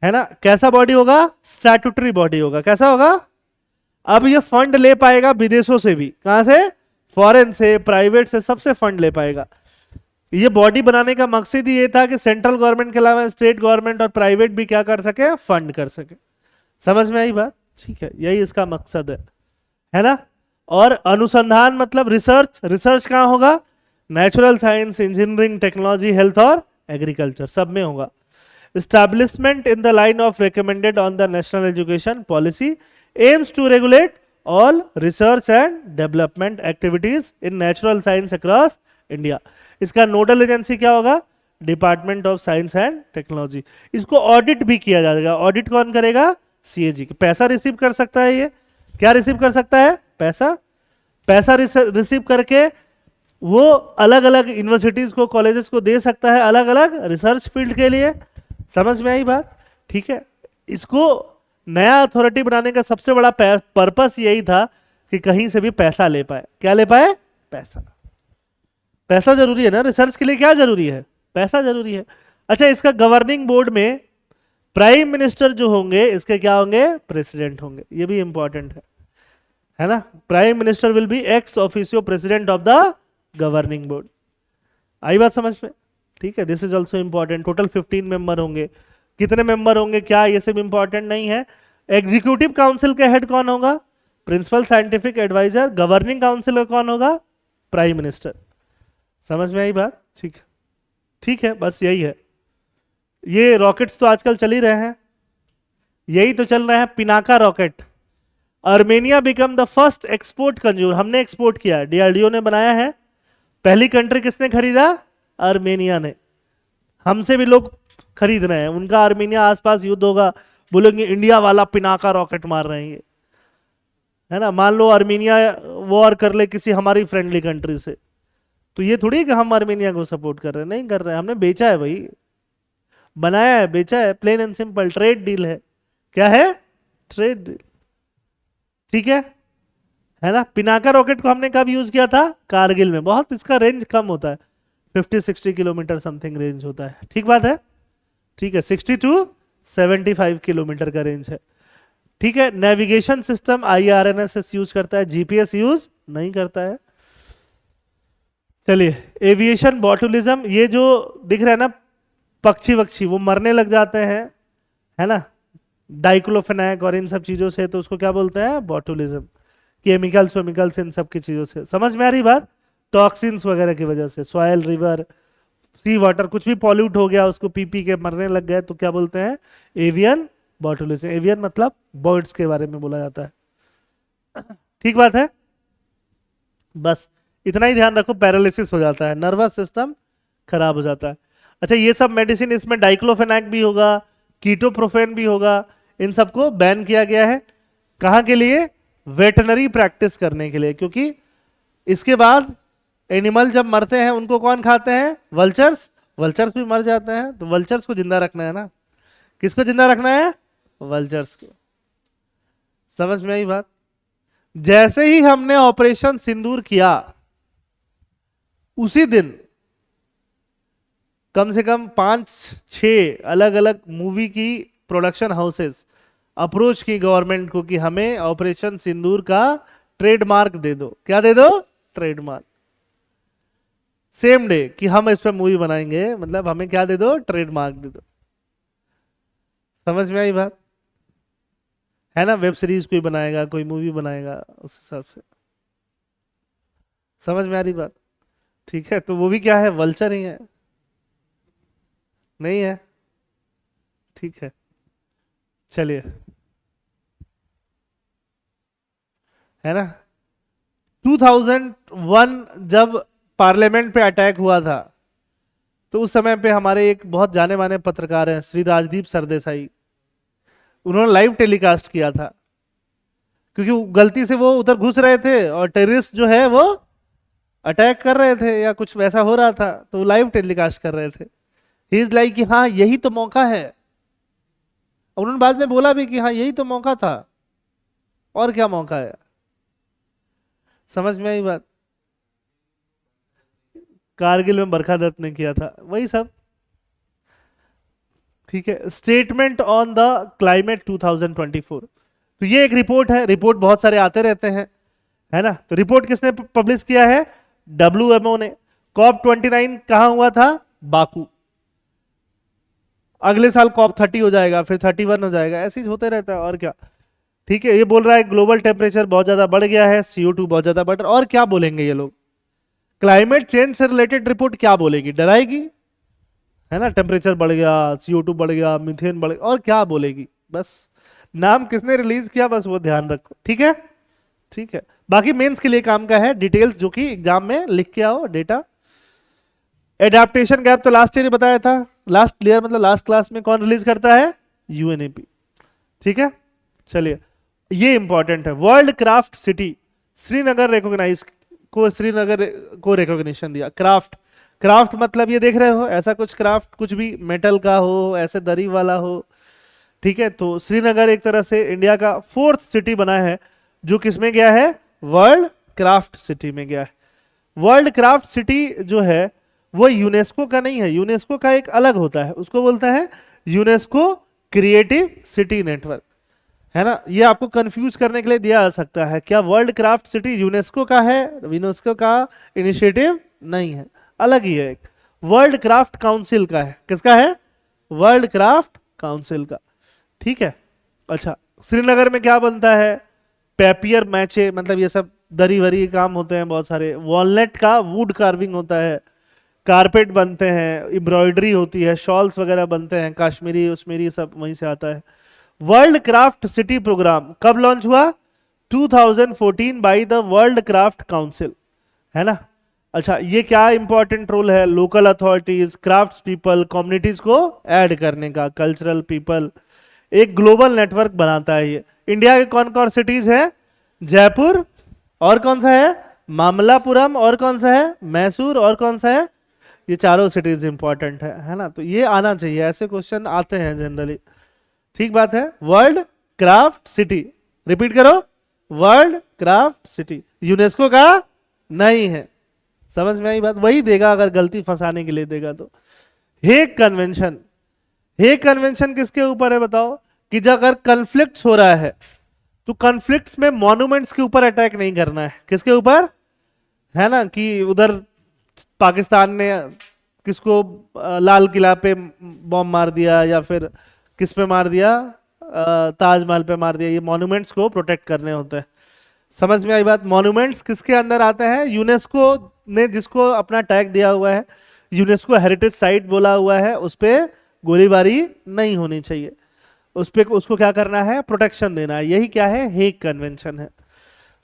है ना। कैसा बॉडी होगा, स्टैट्यूटरी बॉडी होगा, कैसा होगा, अब ये फंड ले पाएगा विदेशों से भी, कहां से, फॉरेन से, प्राइवेट से, सबसे फंड ले पाएगा। ये बॉडी बनाने का मकसद ही ये था कि सेंट्रल गवर्नमेंट के अलावा स्टेट गवर्नमेंट और प्राइवेट भी क्या कर सके, फंड कर सके। समझ में आई बात? ठीक है, यही इसका मकसद है ना। और अनुसंधान मतलब रिसर्च, रिसर्च कहां होगा, natural science, engineering, technology, health और एग्रीकल्चर, सब में होगा। Establishment in the line of recommended on the national education policy aims to regulate all research and development activities in natural science across India. इसका nodal agency क्या होगा, department of science and technology. इसको audit भी किया जाएगा। Audit कौन करेगा, CAG. पैसा रिसीव कर सकता है ये, क्या रिसीव कर सकता है, पैसा। पैसा रिसीव करके वो अलग अलग यूनिवर्सिटीज को, कॉलेजेस को दे सकता है अलग अलग रिसर्च फील्ड के लिए। समझ में आई बात? ठीक है, इसको नया अथॉरिटी बनाने का सबसे बड़ा पर्पस यही था कि कहीं से भी पैसा ले पाए। क्या ले पाए, पैसा। पैसा जरूरी है ना रिसर्च के लिए, क्या जरूरी है, पैसा जरूरी है। अच्छा, इसका गवर्निंग बोर्ड में प्राइम मिनिस्टर जो होंगे, इसके क्या होंगे, प्रेसिडेंट होंगे। ये भी इंपॉर्टेंट है ना। Prime minister will be ex officio president of the governing board. आई बात समझ में? ठीक है, this is also important. Total 15 member होंगे। कितने मेंबर होंगे क्या, ये सब इंपॉर्टेंट नहीं है। एग्जीक्यूटिव काउंसिल का हेड कौन होगा, principal scientific adviser. Governing council का कौन होगा, प्राइम मिनिस्टर। समझ में आई बात? ठीक है, ठीक है, बस यही है। ये रॉकेट्स तो आजकल चल ही रहे हैं, यही तो चल रहा है, Pinaka rocket. Armenia become the first export consumer. हमने एक्सपोर्ट किया, डीआरडीओ ने बनाया है। पहली कंट्री किसने खरीदा, आर्मेनिया ने। हमसे भी लोग खरीद रहे हैं, उनका आर्मेनिया आसपास युद्ध होगा, बोलेंगे इंडिया वाला पिनाका रॉकेट मार रहे हैं ये, है ना। मान लो आर्मेनिया वॉर कर ले किसी हमारी फ्रेंडली कंट्री से, तो ये थोड़ी कि हम आर्मेनिया को सपोर्ट कर रहे हैं, नहीं कर रहे हैं। हमने बेचा है भाई, बनाया है, बेचा है, plain and simple. Trade deal है। क्या है, ट्रेड डील। ठीक है ना। पिनाका रॉकेट को हमने कब यूज किया था, कारगिल में। बहुत इसका रेंज कम होता है, 50-60 किलोमीटर समथिंग रेंज होता है। ठीक बात है, ठीक है, 60 to 75 किलोमीटर का रेंज है। ठीक है, नेविगेशन सिस्टम IRNSS यूज करता है, जीपीएस यूज नहीं करता है। चलिए, एविएशन बॉटुलिज्म, ये जो दिख रहा है ना पक्षी वक्षी, वो मरने लग जाते हैं, है ना, डाइक्लोफेनाक और इन सब चीजों से, तो उसको क्या बोलते हैं, बॉटुलिज्म। केमिकल्स वेमिकल्स इन सब की चीजों से। समझ में आ रही बात? टॉक्सिन्स वगैरह की वजह से, सॉयल, रिवर, सी वाटर, कुछ भी पॉल्यूट हो गया, उसको पी पी के मरने लग गए, तो क्या बोलते हैं, एवियन बॉटुलिज्म। एवियन मतलब बर्ड्स के बारे में बोला जाता है। ठीक बात है, बस इतना ही ध्यान रखो। पैरालिसिस हो जाता है, नर्वस सिस्टम खराब हो जाता है। अच्छा, ये सब मेडिसिन, इसमें डाइक्लोफेनाक भी होगा, कीटोप्रोफेन भी होगा, इन सबको बैन किया गया है। कहाँ के लिए, वेटनरी प्रैक्टिस करने के लिए। क्योंकि इसके बाद एनिमल जब मरते हैं उनको कौन खाते हैं, वल्चर्स। वल्चर्स भी मर जाते हैं, तो वल्चर्स को जिंदा रखना है ना। किसको जिंदा रखना है, वल्चर्स को। समझ में आई बात? जैसे ही हमने ऑपरेशन सिंदूर किया, उसी दिन कम से कम 5-6 अलग अलग मूवी की प्रोडक्शन हाउसेस अप्रोच की गवर्नमेंट को कि हमें ऑपरेशन सिंदूर का ट्रेडमार्क दे दो। क्या दे दो, ट्रेडमार्क। सेम डे कि हम इस पर मूवी बनाएंगे, मतलब हमें क्या दे दो, ट्रेडमार्क दे दो। समझ में आई बात? है ना, वेब सीरीज कोई बनाएगा, कोई मूवी बनाएगा, उस हिसाब से। समझ में आ रही बात? ठीक है, तो वो भी क्या है, वल्चर ही है, नहीं है? ठीक है, चलिए, है ना। 2001 जब पार्लियामेंट पे अटैक हुआ था, तो उस समय पे हमारे एक बहुत जाने माने पत्रकार हैं, श्री राजदीप सरदेसाई, उन्होंने लाइव टेलीकास्ट किया था। क्योंकि गलती से वो उधर घुस रहे थे और टेररिस्ट जो है वो अटैक कर रहे थे या कुछ वैसा हो रहा था, तो लाइव टेलीकास्ट कर रहे थे। ही इज लाइक कि हाँ यही तो मौका है। और उन्होंने बाद में बोला भी कि हाँ यही तो मौका था, और क्या मौका है। समझ में आई बात? कारगिल में बरखा दत्त ने किया था, वही सब। ठीक है, स्टेटमेंट ऑन द क्लाइमेट 2024। तो ये एक रिपोर्ट है, रिपोर्ट बहुत सारे आते रहते हैं, है ना। तो रिपोर्ट किसने पब्लिश किया है? WMO ने। COP29 कहां हुआ था? बाकू। अगले साल COP30 हो जाएगा, फिर 31 हो जाएगा, ऐसे ही होते रहता है और क्या। ठीक है, ये बोल रहा है ग्लोबल टेम्परेचर बहुत ज्यादा बढ़ गया है, CO2 बहुत ज्यादा बढ़ रहा है। और क्या बोलेंगे ये लोग? क्लाइमेट चेंज से रिलेटेड रिपोर्ट क्या बोलेगी? डराएगी, है ना। टेम्परेचर बढ़ गया, CO2 बढ़ गया, मीथेन बढ़ गया, और क्या बोलेगी? बस नाम किसने रिलीज किया, बस वो ध्यान रखो, ठीक है। ठीक है, बाकी मेंस के लिए काम का है, डिटेल्स जो कि एग्जाम में लिख के आओ डेटा। एडेप्टेशन गैप तो लास्ट ईयर बताया था, लास्ट ईयर मतलब लास्ट क्लास में कौन रिलीज करता है? UNEP। ठीक है, चलिए ये इंपॉर्टेंट है। World craft city Srinagar Srinagar को रिकॉग्निशन दिया। क्राफ्ट, क्राफ्ट मतलब ये देख रहे हो, ऐसा कुछ क्राफ्ट, कुछ भी मेटल का हो, ऐसे दरी वाला हो, ठीक है। तो श्रीनगर एक तरह से इंडिया का 4th सिटी बना है जो किसमें गया है? वर्ल्ड क्राफ्ट सिटी में गया है। वर्ल्ड क्राफ्ट सिटी जो है वो यूनेस्को का नहीं है, यूनेस्को का एक अलग होता है, उसको बोलता है यूनेस्को क्रिएटिव सिटी नेटवर्क, है ना। ये आपको कंफ्यूज करने के लिए दिया जा सकता है, क्या वर्ल्ड क्राफ्ट सिटी यूनेस्को का है? यूनेस्को का इनिशिएटिव नहीं है, अलग ही है। एक वर्ल्ड क्राफ्ट काउंसिल का है। किसका है? वर्ल्ड क्राफ्ट काउंसिल का, ठीक है। अच्छा, श्रीनगर में क्या बनता है? पेपियर मैचे, मतलब ये सब दरी वरी काम होते हैं बहुत सारे। वॉलनट का वुड कार्विंग होता है, कारपेट बनते हैं, एम्ब्रॉयडरी होती है, शॉल्स वगैरह बनते हैं, काश्मीरी उश्मीरी सब वहीं से आता है। वर्ल्ड क्राफ्ट सिटी प्रोग्राम कब लॉन्च हुआ? 2014 by the world craft council, है ना। अच्छा, ये क्या इंपॉर्टेंट रोल है? Local authorities, craft people, communities को ऐड करने का, कल्चरल पीपल, एक ग्लोबल नेटवर्क बनाता है ये। इंडिया के कौन कौन सिटीज है? जयपुर, और कौन सा है? मामलापुरम, और कौन सा है? मैसूर, और कौन सा है? ये चारों सिटीज इंपॉर्टेंट है ना। तो ये आना चाहिए, ऐसे क्वेश्चन आते हैं जनरली, ठीक बात है। वर्ल्ड क्राफ्ट सिटी, रिपीट करो, वर्ल्ड क्राफ्ट सिटी यूनेस्को का नहीं है। समझ में आई बात? वही देगा अगर गलती फंसाने के लिए देगा तो। हेग कन्वेंशन, हेग कन्वेंशन किसके ऊपर है बताओ? कि जब अगर कन्फ्लिक्ट हो रहा है तो कन्फ्लिक्ट्स में मॉन्यूमेंट्स के ऊपर अटैक नहीं करना है। किसके ऊपर? है ना, कि उधर पाकिस्तान ने किसको लाल किला पे बॉम्ब मार दिया, या फिर किस पे मार दिया? ताजमहल पे मार दिया। ये मॉन्यूमेंट्स को प्रोटेक्ट करने होते हैं। समझ में आई बात? मॉन्यूमेंट्स किसके अंदर आते हैं? यूनेस्को ने जिसको अपना टैग दिया हुआ है, यूनेस्को हेरिटेज साइट बोला हुआ है, उस पर गोलीबारी नहीं होनी चाहिए, उस पे उसको क्या करना है? प्रोटेक्शन देना है। यही क्या है? हेग कन्वेंशन है।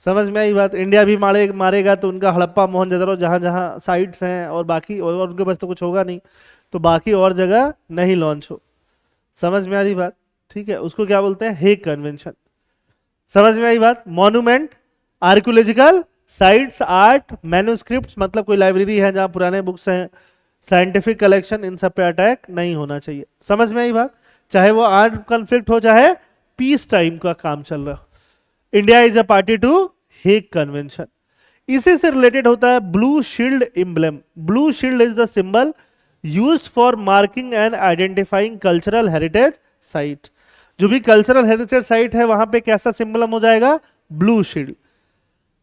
समझ में आई बात? इंडिया भी मारेगा तो उनका हड़प्पा मोहनजोदड़ो जहां जहां साइट्स हैं और बाकी, और उनके पास तो कुछ होगा नहीं, तो बाकी और जगह नहीं लॉन्च हो। समझ में आ रही बात? ठीक है, उसको क्या बोलते हैं? Hague convention. समझ में आई बात? Monument, archaeological sites, art, manuscripts, मतलब कोई लाइब्रेरी है जहां पुराने बुक्स हैं, साइंटिफिक कलेक्शन, इन सब पे अटैक नहीं होना चाहिए। समझ में आई बात? चाहे वो आर्ट कॉन्फ्लिक्ट हो, चाहे पीस टाइम का काम चल रहा हो। India is a party to Hague convention. इसी से रिलेटेड होता है blue shield emblem. Blue shield is the symbol used for marking and identifying cultural heritage site. जो भी कल्चरल हेरिटेज साइट है वहां पे कैसा सिंबलम हो जाएगा? Blue shield.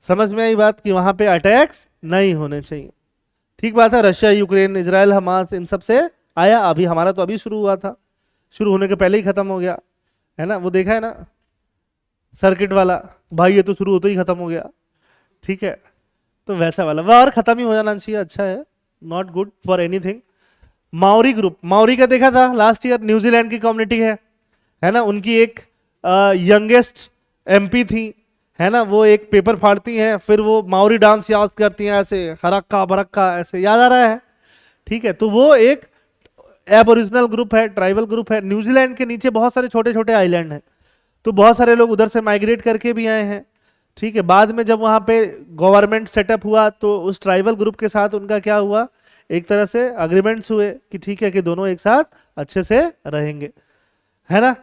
समझ में आई बात? कि वहां पे अटैक्स नहीं होने चाहिए। ठीक बात है। रशिया, यूक्रेन, इजराइल, हमास, इन सब से आया। अभी हमारा तो अभी शुरू हुआ था, शुरू होने के पहले ही खत्म हो गया, है ना। वो देखा है ना सर्किट वाला भाई, ये तो शुरू होते ही खत्म हो गया, ठीक है। तो वैसा वाला वह और खत्म ही हो जाना चाहिए, अच्छा है, not good for anything. Maori group, Maori का देखा था लास्ट ईयर, न्यूजीलैंड की कम्युनिटी है ना। उनकी एक यंगेस्ट MP थी, है ना। वो एक पेपर फाड़ती हैं, फिर वो माओरी डांस याद करती हैं, ऐसे हरक्का बरक्का, ऐसे याद आ रहा है, ठीक है। तो वो एक एबोरिजिनल ग्रुप है, ट्राइबल ग्रुप है। न्यूजीलैंड के नीचे बहुत सारे छोटे छोटे आइलैंड हैं, तो बहुत सारे लोग उधर से माइग्रेट करके भी आए हैं, ठीक है। बाद में जब वहाँ पे गवर्नमेंट सेटअप हुआ तो उस ट्राइबल ग्रुप के साथ उनका क्या हुआ? एक तरह से अग्रीमेंट्स हुए कि ठीक है कि दोनों एक साथ अच्छे से रहेंगे, है ना।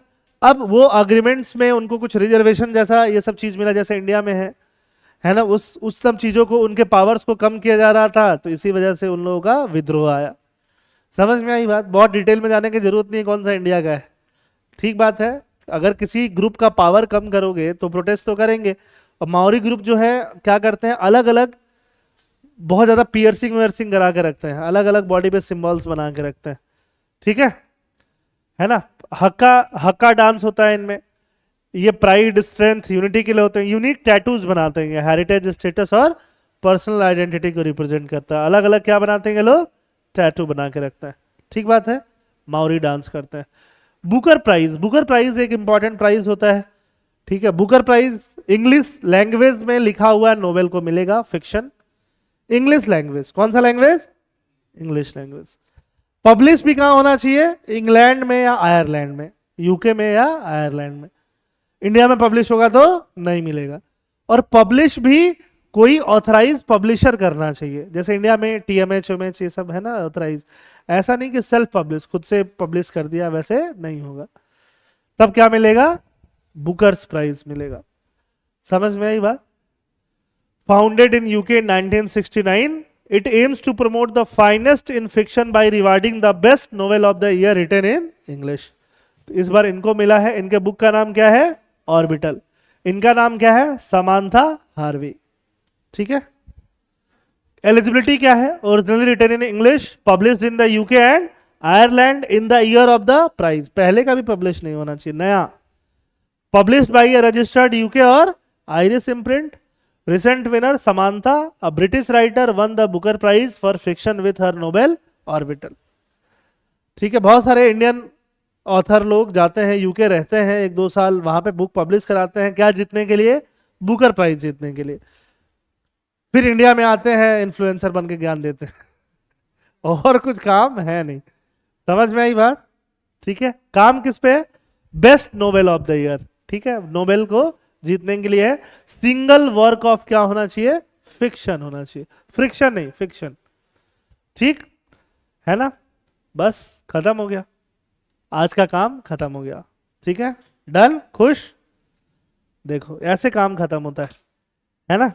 अब वो अग्रीमेंट्स में उनको कुछ रिजर्वेशन जैसा ये सब चीज मिला, जैसे इंडिया में है ना। उस सब चीजों को, उनके पावर्स को कम किया जा रहा था, तो इसी वजह से उन लोगों का विद्रोह आया। समझ में आई बात? बहुत डिटेल में जाने की जरूरत नहीं, कौन सा इंडिया का है, ठीक बात है। अगर किसी ग्रुप का पावर कम करोगे तो प्रोटेस्ट तो करेंगे। और माओरी ग्रुप जो है क्या करते हैं, अलग अलग बहुत ज्यादा पियर्सिंग वियर्सिंग करा के रखते हैं, अलग अलग बॉडी पे सिंबल्स बना के रखते हैं, ठीक है ना। हक्का हक्का डांस होता है इनमें, ये प्राइड स्ट्रेंथ यूनिटी के लिए होते हैं। यूनिक टैटूज बनाते हैं, ये हेरिटेज स्टेटस और पर्सनल आइडेंटिटी को रिप्रेजेंट करता है। अलग अलग क्या बनाते हैं ये लोग, टैटू बना के रखते हैं, ठीक बात है। माओरी डांस करते हैं। बुकर प्राइज, बुकर प्राइज एक इंपॉर्टेंट प्राइज होता है, ठीक है। बुकर प्राइज इंग्लिश लैंग्वेज में लिखा हुआ नोवेल को मिलेगा, फिक्शन इंग्लिश लैंग्वेज। कौन सा लैंग्वेज, इंग्लिश लैंग्वेज। पब्लिश भी कहां होना चाहिए, इंग्लैंड में या आयरलैंड में, यूके में या आयरलैंड में। इंडिया में पब्लिश होगा तो नहीं मिलेगा। और पब्लिश भी कोई ऑथराइज पब्लिशर करना चाहिए, जैसे इंडिया में टीएमएच एमएच ये सब है ना ऑथराइज, ऐसा नहीं कि सेल्फ पब्लिश खुद से पब्लिश कर दिया, वैसे नहीं होगा। तब क्या मिलेगा, बुकर्स प्राइज मिलेगा। समझ में आई बात। Founded in UK in 1969, it aims to promote the finest in fiction by rewarding the best novel of the year written in English। तो इस बार इनको मिला है, इनके बुक का नाम क्या है, ऑर्बिटल। इनका नाम क्या है, समांथा हार्वी, ठीक है। एलिजिबिलिटी क्या है, originally written in English, published in the UK and Ireland in the year of the prize. पहले का भी पब्लिश नहीं होना चाहिए, नया। Published by a registered UK और Irish imprint. Recent winner Samantha, a British writer, won the Booker Prize for fiction with her novel Orbital। ठीक है, बहुत सारे इंडियन ऑथर लोग जाते हैं यूके, रहते हैं 1-2 साल वहां पे, बुक पब्लिश कराते हैं, क्या जीतने के लिए, बुकर प्राइज जीतने के लिए। फिर इंडिया में आते हैं, इन्फ्लुएंसर बन के ज्ञान देते हैं और कुछ काम है नहीं। समझ में आई बात, ठीक है। काम किस पे, best novel of the year, ठीक है। नोबेल को जीतने के लिए सिंगल वर्क ऑफ क्या होना चाहिए, फिक्शन होना चाहिए, फ्रिक्शन नहीं, फिक्शन, ठीक है ना। बस खत्म हो गया, आज का काम खत्म हो गया, ठीक है। डन, खुश। देखो ऐसे काम खत्म होता है ना,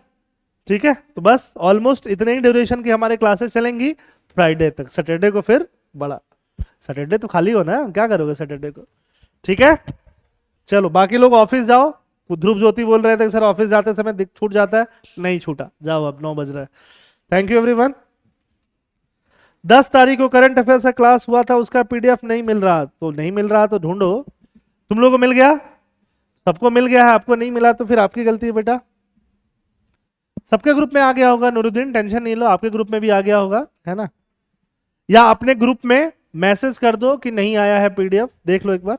ठीक है। तो बस ऑलमोस्ट इतने ही ड्यूरेशन की हमारे क्लासेस चलेंगी फ्राइडे तक। सैटरडे को फिर बड़ा, सैटरडे तो खाली होना है, क्या करोगे सैटरडे को, ठीक है। चलो बाकी लोग ऑफिस जाओ। ध्रुव ज्योति बोल रहे थे कि सर ऑफिस जाते समय छूट जाता है, नहीं छूटा, जाओ अब 9 बज रहा है। Thank you everyone. 10 तारीख को करंट अफेयर्स का क्लास हुआ था, उसका पीडीएफ नहीं मिल रहा, तो नहीं मिल रहा तो ढूंढो। तुम लोगों को मिल गया, सबको मिल गया है, आपको नहीं मिला तो फिर आपकी गलती है बेटा। सबके ग्रुप में आ गया होगा नूरुद्दीन, टेंशन नहीं लो, आपके ग्रुप में भी आ गया होगा, है ना। या अपने ग्रुप में मैसेज कर दो कि नहीं आया है पीडीएफ, देख लो एक बार।